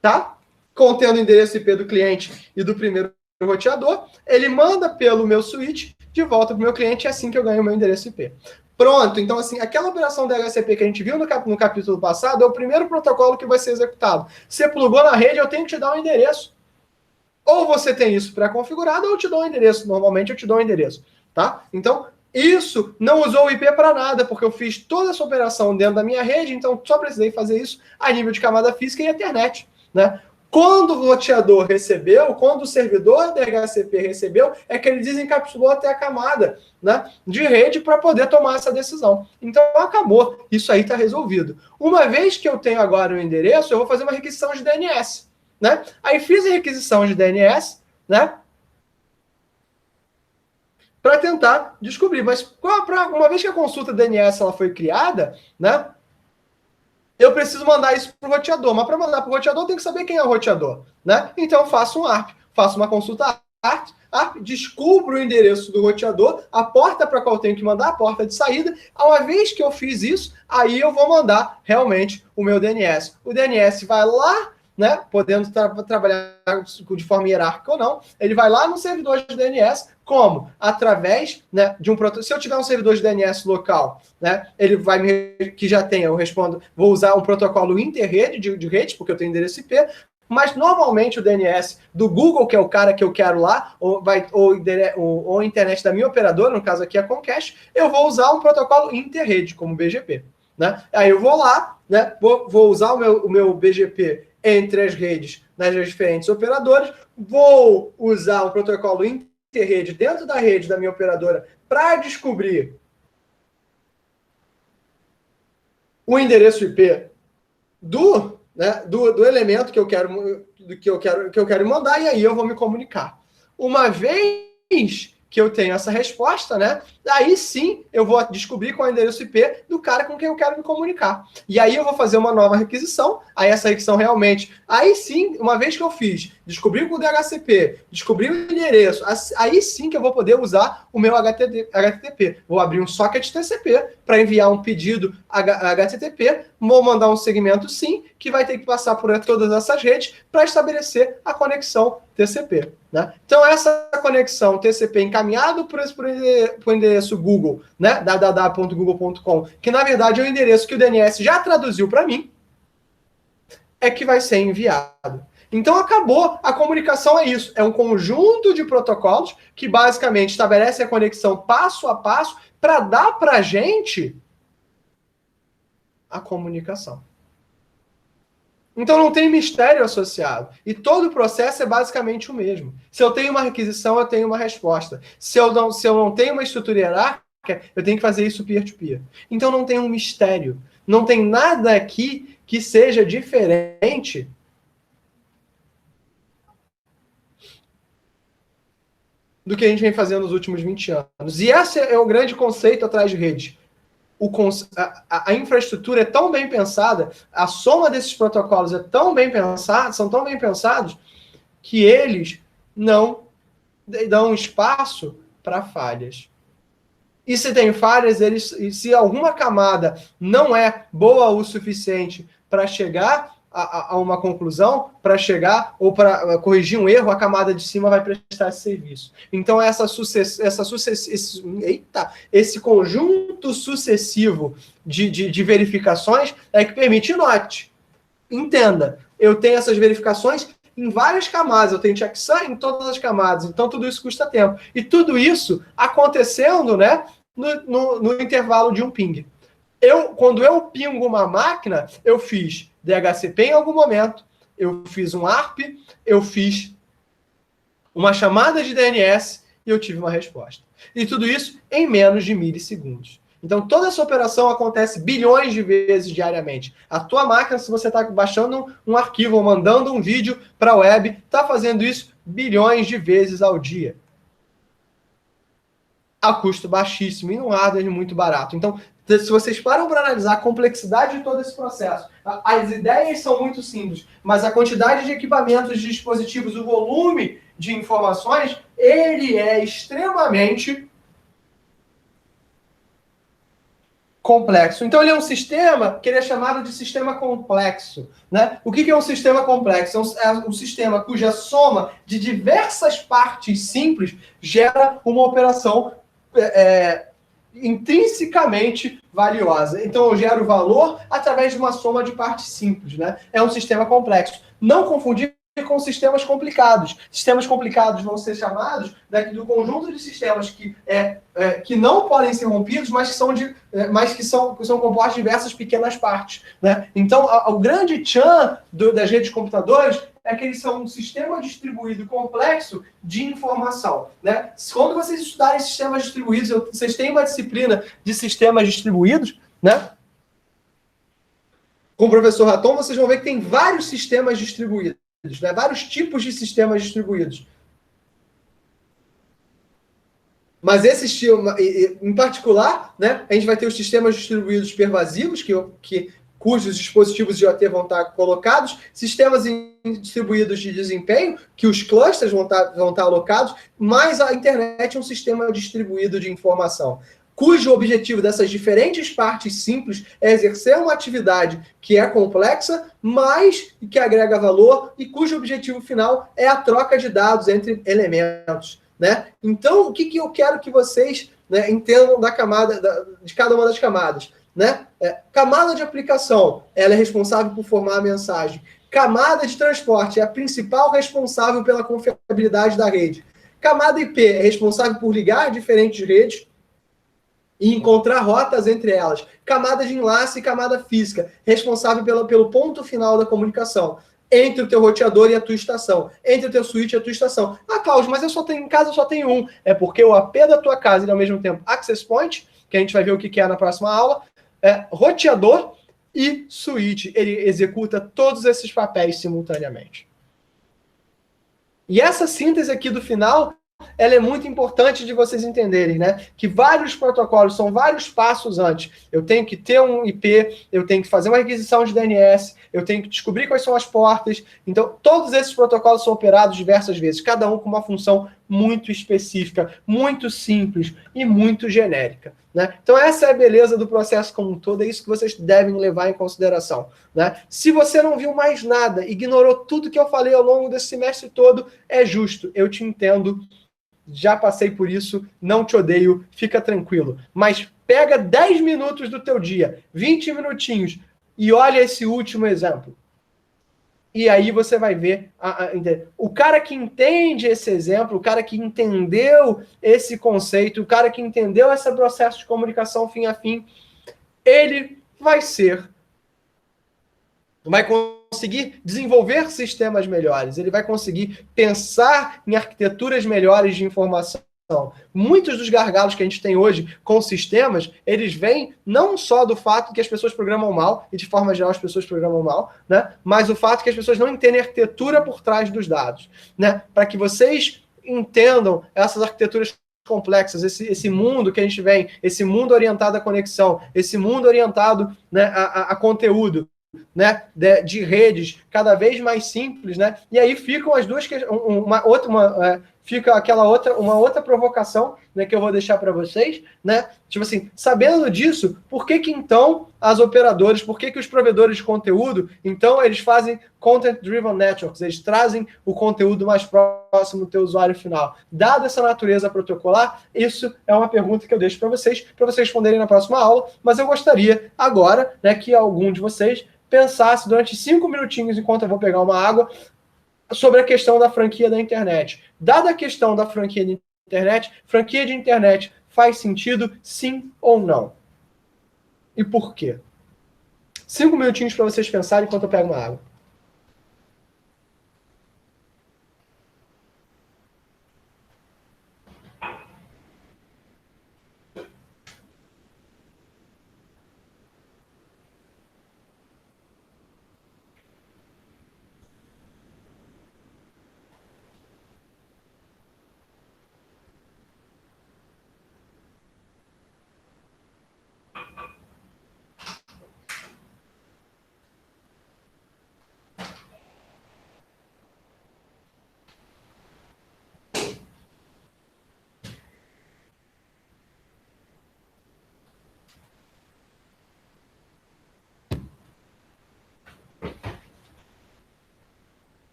Speaker 1: tá? Contendo o endereço IP do cliente e do primeiro roteador, ele manda pelo meu switch de volta para o meu cliente, é assim que eu ganho o meu endereço IP. Pronto, então assim, aquela operação DHCP que a gente viu no capítulo passado é o primeiro protocolo que vai ser executado. Você plugou na rede, eu tenho que te dar um endereço. Ou você tem isso pré-configurado, ou eu te dou um endereço. Normalmente eu te dou um endereço, tá? Então, isso não usou o IP para nada, porque eu fiz toda essa operação dentro da minha rede, então só precisei fazer isso a nível de camada física e internet, né? Quando o roteador recebeu, quando o servidor DHCP recebeu, é que ele desencapsulou até a camada, né, de rede para poder tomar essa decisão. Então, acabou. Isso aí está resolvido. Uma vez que eu tenho agora o endereço, eu vou fazer uma requisição de DNS. Né? Aí fiz a requisição de DNS, né, para tentar descobrir. Mas uma vez que a consulta DNS ela foi criada, né, eu preciso mandar isso para o roteador. Mas para mandar para o roteador, eu tenho que saber quem é o roteador. Né? Então, eu faço um ARP. Faço uma consulta ARP, descubro o endereço do roteador, a porta para qual eu tenho que mandar, a porta de saída. Uma vez que eu fiz isso, aí eu vou mandar realmente o meu DNS. O DNS vai lá, né, podendo trabalhar de forma hierárquica ou não, ele vai lá no servidor de DNS, como? Através, né, de um protocolo. Se eu tiver um servidor de DNS local, né, ele vai que já tem, eu respondo, vou usar um protocolo interrede de rede, porque eu tenho endereço IP, mas normalmente o DNS do Google, que é o cara que eu quero lá, ou a internet da minha operadora, no caso aqui a Comcast, eu vou usar um protocolo interrede, como BGP. Né? Aí eu vou lá, né, vou usar o meu BGP entre as redes nas diferentes operadoras, vou usar um protocolo interrede dentro da rede da minha operadora para descobrir o endereço IP do elemento que eu quero mandar, e aí eu vou me comunicar. Uma vez que eu tenho essa resposta, né? Aí sim eu vou descobrir qual é o endereço IP do cara com quem eu quero me comunicar. E aí eu vou fazer uma nova requisição, aí essa requisição realmente... Aí sim, uma vez que eu fiz, descobri o DHCP, descobri o endereço, aí sim que eu vou poder usar o meu HTTP. Vou abrir um socket TCP para enviar um pedido HTTP, vou mandar um segmento SYN, que vai ter que passar por todas essas redes para estabelecer a conexão TCP. Né? Então, essa conexão TCP encaminhado por o endereço Google, né? www.google.com, que na verdade é o endereço que o DNS já traduziu para mim, é que vai ser enviado. Então, acabou. A comunicação é isso. É um conjunto de protocolos que basicamente estabelece a conexão passo a passo para dar para a gente a comunicação. Então não tem mistério associado. E todo o processo é basicamente o mesmo. Se eu tenho uma requisição, eu tenho uma resposta. Se eu não tenho uma estrutura hierárquica, eu tenho que fazer isso peer-to-peer. Então não tem um mistério. Não tem nada aqui que seja diferente do que a gente vem fazendo nos últimos 20 anos. E esse é o grande conceito atrás de rede. A infraestrutura é tão bem pensada, a soma desses protocolos é tão bem pensada, são tão bem pensados, que eles não dão espaço para falhas. E se tem falhas, se alguma camada não é boa o suficiente para chegar a uma conclusão, para chegar ou para corrigir um erro, a camada de cima vai prestar esse serviço. Então, esse conjunto sucessivo de verificações é que permite, note, entenda, eu tenho essas verificações em várias camadas, eu tenho checksum em todas as camadas, então tudo isso custa tempo. E tudo isso acontecendo, né, no intervalo de um ping. Quando eu pingo uma máquina, eu fiz DHCP em algum momento, eu fiz um ARP, eu fiz uma chamada de DNS e eu tive uma resposta. E tudo isso em menos de milissegundos. Então, toda essa operação acontece bilhões de vezes diariamente. A tua máquina, se você está baixando um arquivo ou mandando um vídeo para a web, está fazendo isso bilhões de vezes ao dia. A custo baixíssimo e num hardware muito barato. Então, se vocês param para analisar a complexidade de todo esse processo, as ideias são muito simples, mas a quantidade de equipamentos, de dispositivos, o volume de informações, ele é extremamente complexo. Então, ele é um sistema que ele é chamado de sistema complexo. Né? O que é um sistema complexo? É um sistema cuja soma de diversas partes simples gera uma operação intrinsecamente valiosa. Então, eu gero valor através de uma soma de partes simples. Né? É um sistema complexo. Não confundir com sistemas complicados. Sistemas complicados vão ser chamados do conjunto de sistemas que não podem ser rompidos, mas que são compostos de diversas pequenas partes. Né? Então, o grande tchan das redes de computadores é que eles são um sistema distribuído complexo de informação. Né? Quando vocês estudarem sistemas distribuídos, vocês têm uma disciplina de sistemas distribuídos, né? Com o professor Raton, vocês vão ver que tem vários sistemas distribuídos, né? Vários tipos de sistemas distribuídos. Mas esse em particular, né, a gente vai ter os sistemas distribuídos pervasivos, cujos dispositivos de IoT vão estar colocados, sistemas distribuídos de desempenho, que os clusters vão estar alocados, mas a internet é um sistema distribuído de informação, cujo objetivo dessas diferentes partes simples é exercer uma atividade que é complexa, mas que agrega valor e cujo objetivo final é a troca de dados entre elementos. Né? Então, o que eu quero que vocês, né, entendam de cada uma das camadas? Né? Camada de aplicação, ela é responsável por formar a mensagem. Camada de transporte é a principal responsável pela confiabilidade da rede. Camada IP é responsável por ligar diferentes redes e encontrar rotas entre elas. Camada de enlace e camada física, responsável pelo ponto final da comunicação. entre o teu roteador e a tua estação, entre o teu switch e a tua estação. Ah, Cláudio, mas eu só tenho em casa, eu só tenho um. É porque o AP da tua casa e ao mesmo tempo access point, que a gente vai ver o que é na próxima aula, é roteador e switch. Ele executa todos esses papéis simultaneamente. E essa síntese aqui do final, ela é muito importante de vocês entenderem, né? Que vários protocolos são vários passos antes. Eu tenho que ter um IP, eu tenho que fazer uma requisição de DNS, eu tenho que descobrir quais são as portas. Então, todos esses protocolos são operados diversas vezes, cada um com uma função muito específica, muito simples e muito genérica. Né? Então, essa é a beleza do processo como um todo, é isso que vocês devem levar em consideração. Né? Se você não viu mais nada, ignorou tudo que eu falei ao longo desse semestre todo, é justo, eu te entendo, já passei por isso, não te odeio, fica tranquilo. Mas pega 10 minutos do teu dia, 20 minutinhos, e olha esse último exemplo. E aí você vai ver o cara que entende esse exemplo, o cara que entendeu esse conceito, o cara que entendeu esse processo de comunicação fim a fim, ele vai conseguir desenvolver sistemas melhores, ele vai conseguir pensar em arquiteturas melhores de informação. Muitos dos gargalos que a gente tem hoje com sistemas, eles vêm não só do fato que as pessoas programam mal, e de forma geral as pessoas programam mal, né? Mas o fato que as pessoas não entendem a arquitetura por trás dos dados. Né? Para que vocês entendam essas arquiteturas complexas, esse mundo que a gente vem, esse mundo orientado à conexão, esse mundo orientado, né, a conteúdo, né, de redes cada vez mais simples, né? E aí ficam as duas, fica uma outra provocação, né, que eu vou deixar para vocês, né? Tipo assim, sabendo disso, por que então as operadoras, por que os provedores de conteúdo, então eles fazem content driven networks, eles trazem o conteúdo mais próximo do teu usuário final. Dada essa natureza protocolar, isso é uma pergunta que eu deixo para vocês responderem na próxima aula, mas eu gostaria agora, né, que algum de vocês pensasse durante 5 minutinhos, enquanto eu vou pegar uma água, sobre a questão da franquia da internet. Dada a questão da franquia de internet faz sentido sim ou não? E por quê? 5 minutinhos para vocês pensarem enquanto eu pego uma água.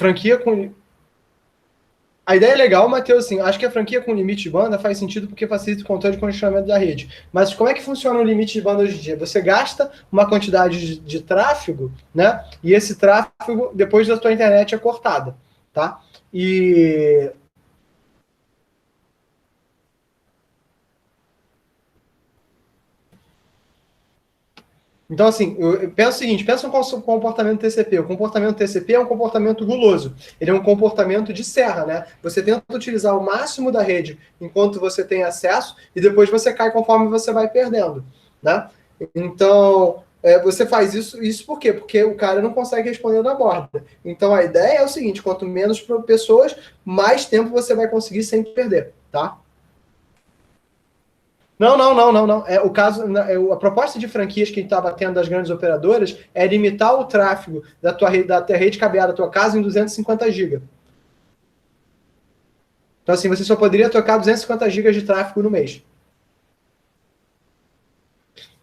Speaker 1: franquia com... A ideia é legal, Matheus, assim, acho que a franquia com limite de banda faz sentido porque facilita o controle de congestionamento da rede. Mas como é que funciona o limite de banda hoje em dia? Você gasta uma quantidade de tráfego, né? E esse tráfego, depois da tua internet, é cortada, tá? E então, assim, eu penso o seguinte, pensa no comportamento TCP. O comportamento TCP é um comportamento guloso. Ele é um comportamento de serra, né? Você tenta utilizar o máximo da rede enquanto você tem acesso e depois você cai conforme você vai perdendo, né? Então, você faz isso por quê? Porque o cara não consegue responder na borda. Então, a ideia é o seguinte, quanto menos pessoas, mais tempo você vai conseguir sem perder, tá? Não, não, não, não, não. É, o caso, a proposta de franquias que estava tendo das grandes operadoras é limitar o tráfego da tua rede cabeada da tua casa em 250 GB. Então, assim, você só poderia tocar 250 GB de tráfego no mês.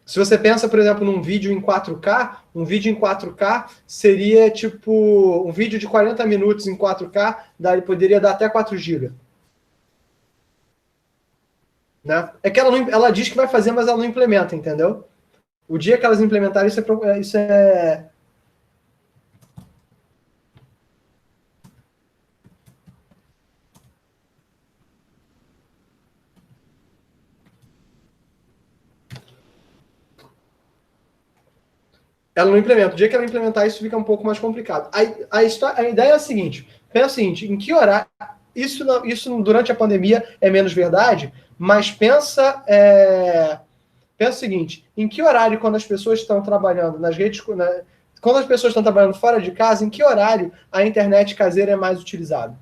Speaker 1: Se você pensa, por exemplo, num vídeo em 4K, um vídeo em 4K seria tipo um vídeo de 40 minutos em 4K, daí poderia dar até 4 GB. Né? É que ela diz que vai fazer, mas ela não implementa, entendeu? O dia que elas implementarem, isso é. Ela não implementa. O dia que ela implementar isso fica um pouco mais complicado. A ideia é a seguinte: pensa o seguinte, em que horário. Isso durante a pandemia é menos verdade, mas pensa o seguinte: em que horário, quando as pessoas estão trabalhando nas redes. Quando as pessoas estão trabalhando fora de casa, em que horário a internet caseira é mais utilizada?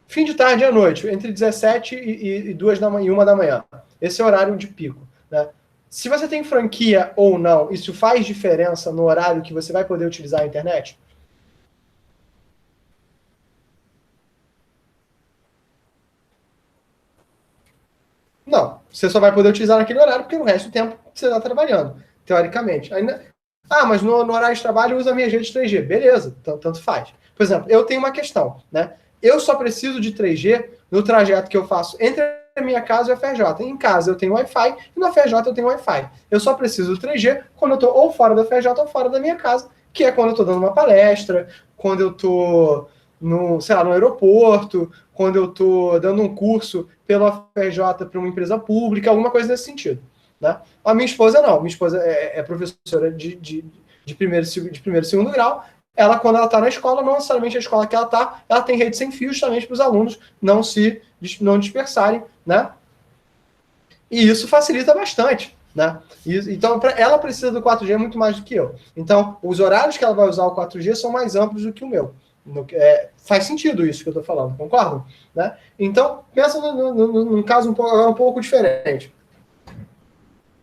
Speaker 1: Fim de tarde à noite, entre 17 e 2 da manhã, e 1 da manhã. Esse é o horário de pico. Né? Se você tem franquia ou não, isso faz diferença no horário que você vai poder utilizar a internet? Não. Você só vai poder utilizar naquele horário, porque no resto do tempo você está trabalhando, teoricamente. Mas no horário de trabalho eu uso a minha rede 3G. Beleza, tanto faz. Por exemplo, eu tenho uma questão, né? Eu só preciso de 3G no trajeto que eu faço entre a minha casa e a FRJ. Em casa eu tenho Wi-Fi e na FRJ eu tenho Wi-Fi. Eu só preciso do 3G quando eu estou ou fora da FRJ ou fora da minha casa, que é quando eu estou dando uma palestra, quando eu estou sei lá, no aeroporto, quando eu estou dando um curso pela FRJ para uma empresa pública, alguma coisa nesse sentido. Né? A minha esposa não. Minha esposa é professora de primeiro e segundo grau. Ela, quando ela está na escola, não necessariamente a escola que ela está, ela tem rede sem fio justamente para os alunos não dispersarem, né? E isso facilita bastante, né? Então, ela precisa do 4G muito mais do que eu. Então, os horários que ela vai usar o 4G são mais amplos do que o meu. Faz sentido isso que eu estou falando, concordam? Né? Então, pensa num caso um pouco diferente.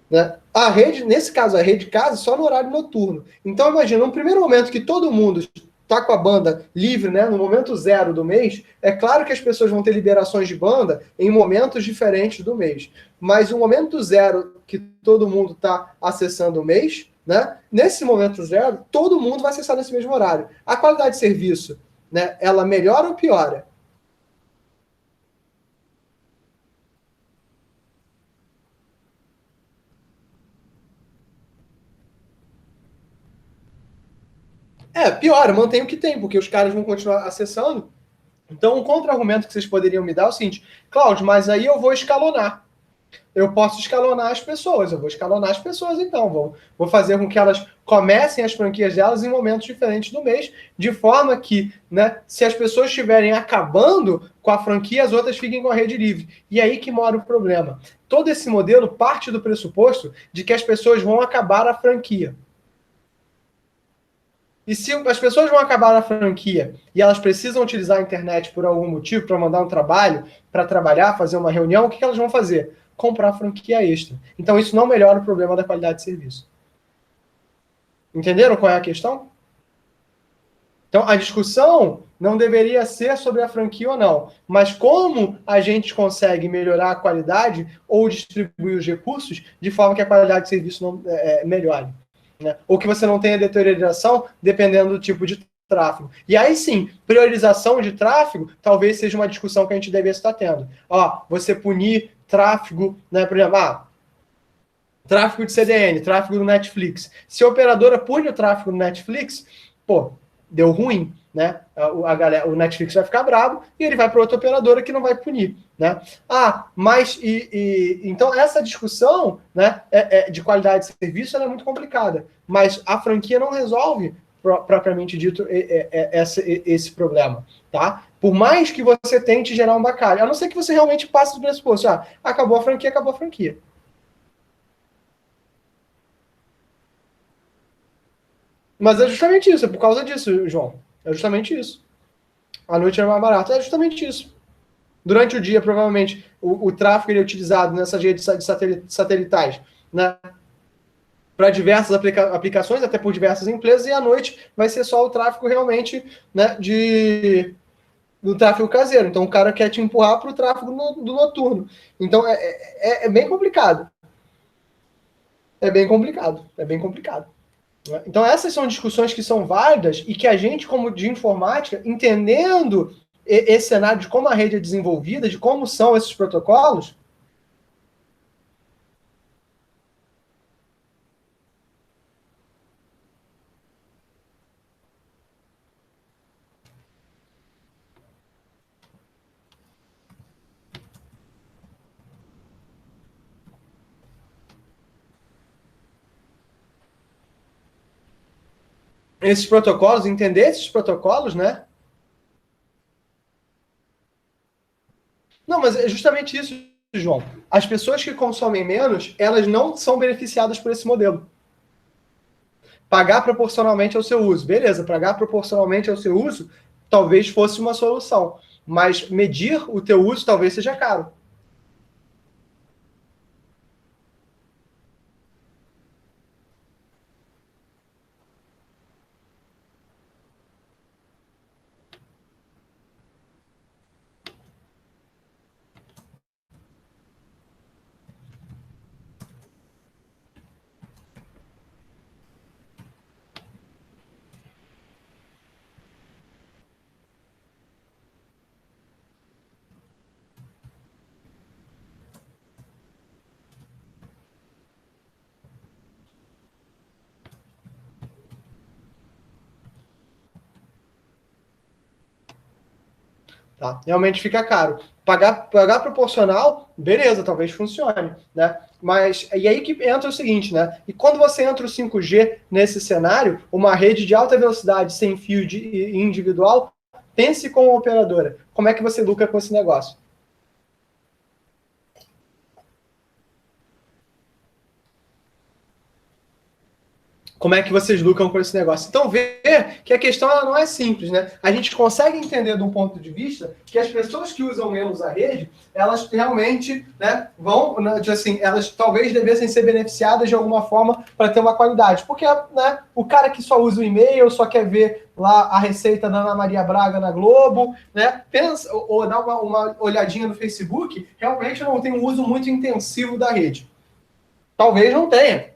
Speaker 1: Né? A rede, nesse caso, a rede casa só no horário noturno. Então, imagina, no primeiro momento que todo mundo está com a banda livre, né, no momento zero do mês, é claro que as pessoas vão ter liberações de banda em momentos diferentes do mês. Mas o momento zero que todo mundo está acessando o mês, né, nesse momento zero, todo mundo vai acessar nesse mesmo horário. A qualidade de serviço, né, ela melhora ou piora? Piora, mantém o que tem, porque os caras vão continuar acessando. Então, um contra-argumento que vocês poderiam me dar é o seguinte: Cláudio, mas aí eu vou escalonar. Eu posso escalonar as pessoas. Eu vou escalonar as pessoas, então. Vou fazer com que elas comecem as franquias delas em momentos diferentes do mês, de forma que, né, se as pessoas estiverem acabando com a franquia, as outras fiquem com a rede livre. E aí que mora o problema. Todo esse modelo parte do pressuposto de que as pessoas vão acabar a franquia. E se as pessoas vão acabar na franquia e elas precisam utilizar a internet por algum motivo, para mandar um trabalho, para trabalhar, fazer uma reunião, o que elas vão fazer? Comprar franquia extra. Então isso não melhora o problema da qualidade de serviço. Entenderam qual é a questão? Então, a discussão não deveria ser sobre a franquia ou não, mas como a gente consegue melhorar a qualidade ou distribuir os recursos de forma que a qualidade de serviço não, melhore. Né? Ou que você não tenha deterioração dependendo do tipo de tráfego. E aí sim, priorização de tráfego talvez seja uma discussão que a gente deveria estar tendo. Ó, você punir tráfego, né, por exemplo, tráfego de CDN, tráfego do Netflix. Se a operadora pune o tráfego do Netflix, pô, deu ruim, né? O Netflix vai ficar bravo e ele vai para outra operadora que não vai punir, né? Mas então essa discussão, né, de qualidade de serviço, ela é muito complicada, mas a franquia não resolve propriamente dito esse problema, tá? Por mais que você tente gerar um bacalhau, a não ser que você realmente passe do pressuposto, acabou a franquia, acabou a franquia. Mas é justamente isso, é por causa disso, João. É justamente isso. A noite era mais barata. É justamente isso. Durante o dia, provavelmente, o tráfego ele é utilizado nessas redes satelitais, né, para diversas aplicações, até por diversas empresas, e à noite vai ser só o tráfego realmente, né, do tráfego caseiro. Então o cara quer te empurrar para o tráfego do noturno. Então é bem complicado. É bem complicado. É bem complicado. Então, essas são discussões que são válidas e que a gente, como de informática, entendendo esse cenário de como a rede é desenvolvida, de como são esses protocolos. Esses protocolos, entender esses protocolos, né? Não, mas é justamente isso, João. As pessoas que consomem menos, elas não são beneficiadas por esse modelo. Pagar proporcionalmente ao seu uso. Beleza, pagar proporcionalmente ao seu uso talvez fosse uma solução. Mas medir o teu uso talvez seja caro. Tá? Realmente fica caro. Pagar proporcional, beleza, talvez funcione, né? Mas e aí que entra o seguinte, né? E quando você entra o 5G nesse cenário, uma rede de alta velocidade sem fio individual, pense como operadora. Como é que você lucra com esse negócio? Como é que vocês lucram com esse negócio? Então, ver que a questão ela não é simples, né? A gente consegue entender de um ponto de vista que as pessoas que usam menos a rede, elas realmente, né, vão, assim, elas talvez devessem ser beneficiadas de alguma forma para ter uma qualidade. Porque, né, o cara que só usa o e-mail, só quer ver lá a receita da Ana Maria Braga na Globo, né? Pensa, ou dá uma olhadinha no Facebook, realmente não tem um uso muito intensivo da rede. Talvez não tenha.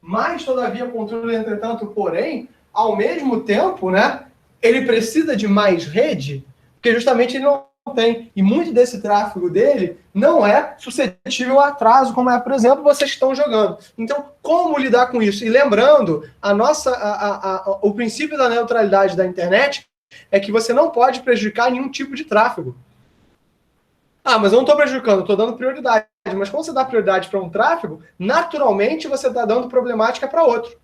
Speaker 1: Mas, todavia, contudo, entretanto, porém, ao mesmo tempo, né, ele precisa de mais rede, porque justamente ele não tem. E muito desse tráfego dele não é suscetível a atraso, como é, por exemplo, vocês que estão jogando. Então, como lidar com isso? E lembrando, o princípio da neutralidade da internet é que você não pode prejudicar nenhum tipo de tráfego. Mas eu não estou prejudicando, estou dando prioridade. Mas quando você dá prioridade para um tráfego, naturalmente você está dando problemática para outro.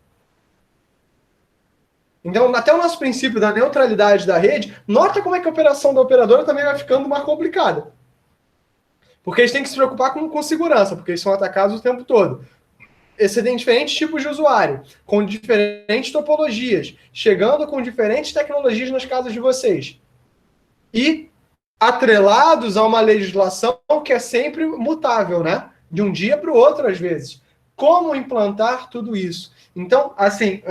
Speaker 1: Então, até o nosso princípio da neutralidade da rede, nota como é que a operação da operadora também vai ficando mais complicada. Porque eles têm que se preocupar com segurança, porque eles são atacados o tempo todo. Esse tem diferentes tipos de usuário, com diferentes topologias, chegando com diferentes tecnologias nas casas de vocês. E atrelados a uma legislação que é sempre mutável, né? De um dia para o outro, às vezes. Como implantar tudo isso? Então, assim,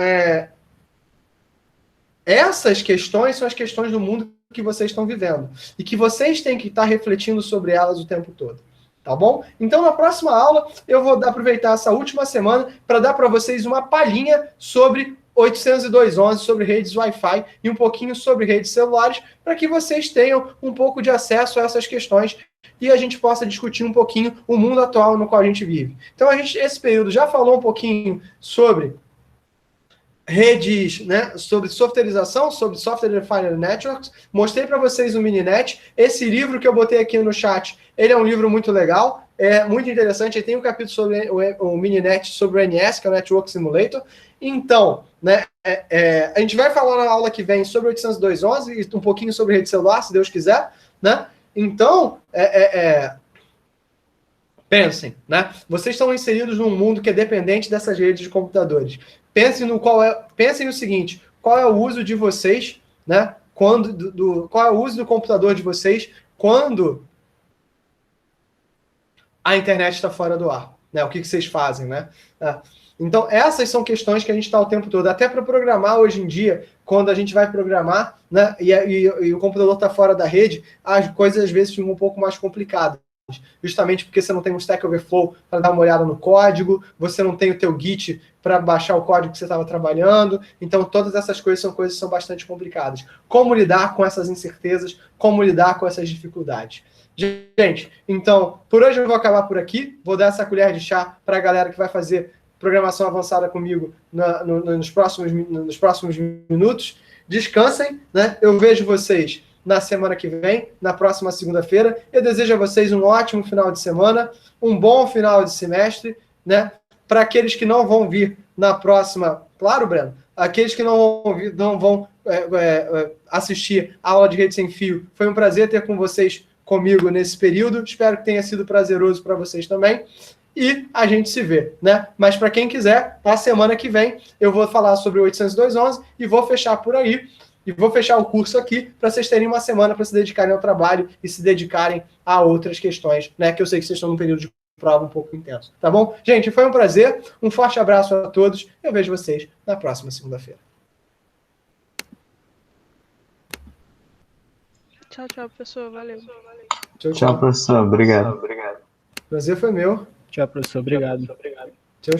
Speaker 1: essas questões são as questões do mundo que vocês estão vivendo e que vocês têm que estar refletindo sobre elas o tempo todo. Tá bom? Então, na próxima aula, eu vou aproveitar essa última semana para dar para vocês uma palhinha sobre 802.11, sobre redes Wi-Fi e um pouquinho sobre redes celulares, para que vocês tenham um pouco de acesso a essas questões e a gente possa discutir um pouquinho o mundo atual no qual a gente vive. Então, a gente, esse período, já falou um pouquinho sobre redes, né, sobre softwareização, sobre Software Defined Networks. Mostrei para vocês o Mininet. Esse livro que eu botei aqui no chat, ele é um livro muito legal, é muito interessante. Ele tem um capítulo sobre o Mininet, sobre o NS, que é o Network Simulator. Então, né, a gente vai falar na aula que vem sobre 802.11 e um pouquinho sobre rede celular, se Deus quiser, né? Então, pensem, né? Vocês estão inseridos num mundo que é dependente dessas redes de computadores. Pensem no seguinte: qual é o uso de vocês, né? Qual é o uso do computador de vocês quando a internet está fora do ar, né? O que vocês fazem, né? Então, essas são questões que a gente está o tempo todo. Até para programar hoje em dia, quando a gente vai programar, né? E o computador está fora da rede, as coisas às vezes ficam um pouco mais complicadas. Justamente porque você não tem um Stack Overflow para dar uma olhada no código, você não tem o teu Git para baixar o código que você estava trabalhando. Então, todas essas coisas são bastante complicadas. Como lidar com essas incertezas, como lidar com essas dificuldades. Gente, então, por hoje eu vou acabar por aqui. Vou dar essa colher de chá para a galera que vai fazer programação avançada comigo nos próximos minutos. Descansem, né? Eu vejo vocês na semana que vem, na próxima segunda-feira. Eu desejo a vocês um ótimo final de semana, um bom final de semestre, né? Para aqueles que não vão vir na próxima, claro, Breno, aqueles que não vão assistir a aula de rede sem fio, foi um prazer ter com vocês comigo nesse período. Espero que tenha sido prazeroso para vocês também. E a gente se vê, né? Mas para quem quiser, na semana que vem, eu vou falar sobre o 802.11 e vou fechar por aí. E vou fechar o curso aqui para vocês terem uma semana para se dedicarem ao trabalho e se dedicarem a outras questões, né? Que eu sei que vocês estão num período de prova um pouco intenso, tá bom? Gente, foi um prazer, um forte abraço a todos. Eu vejo vocês na próxima segunda-feira.
Speaker 2: Tchau, tchau, professor. Valeu.
Speaker 3: Tchau, professor. Obrigado.
Speaker 1: Prazer foi meu.
Speaker 4: Tchau, professor. Obrigado.
Speaker 1: Tchau, tchau.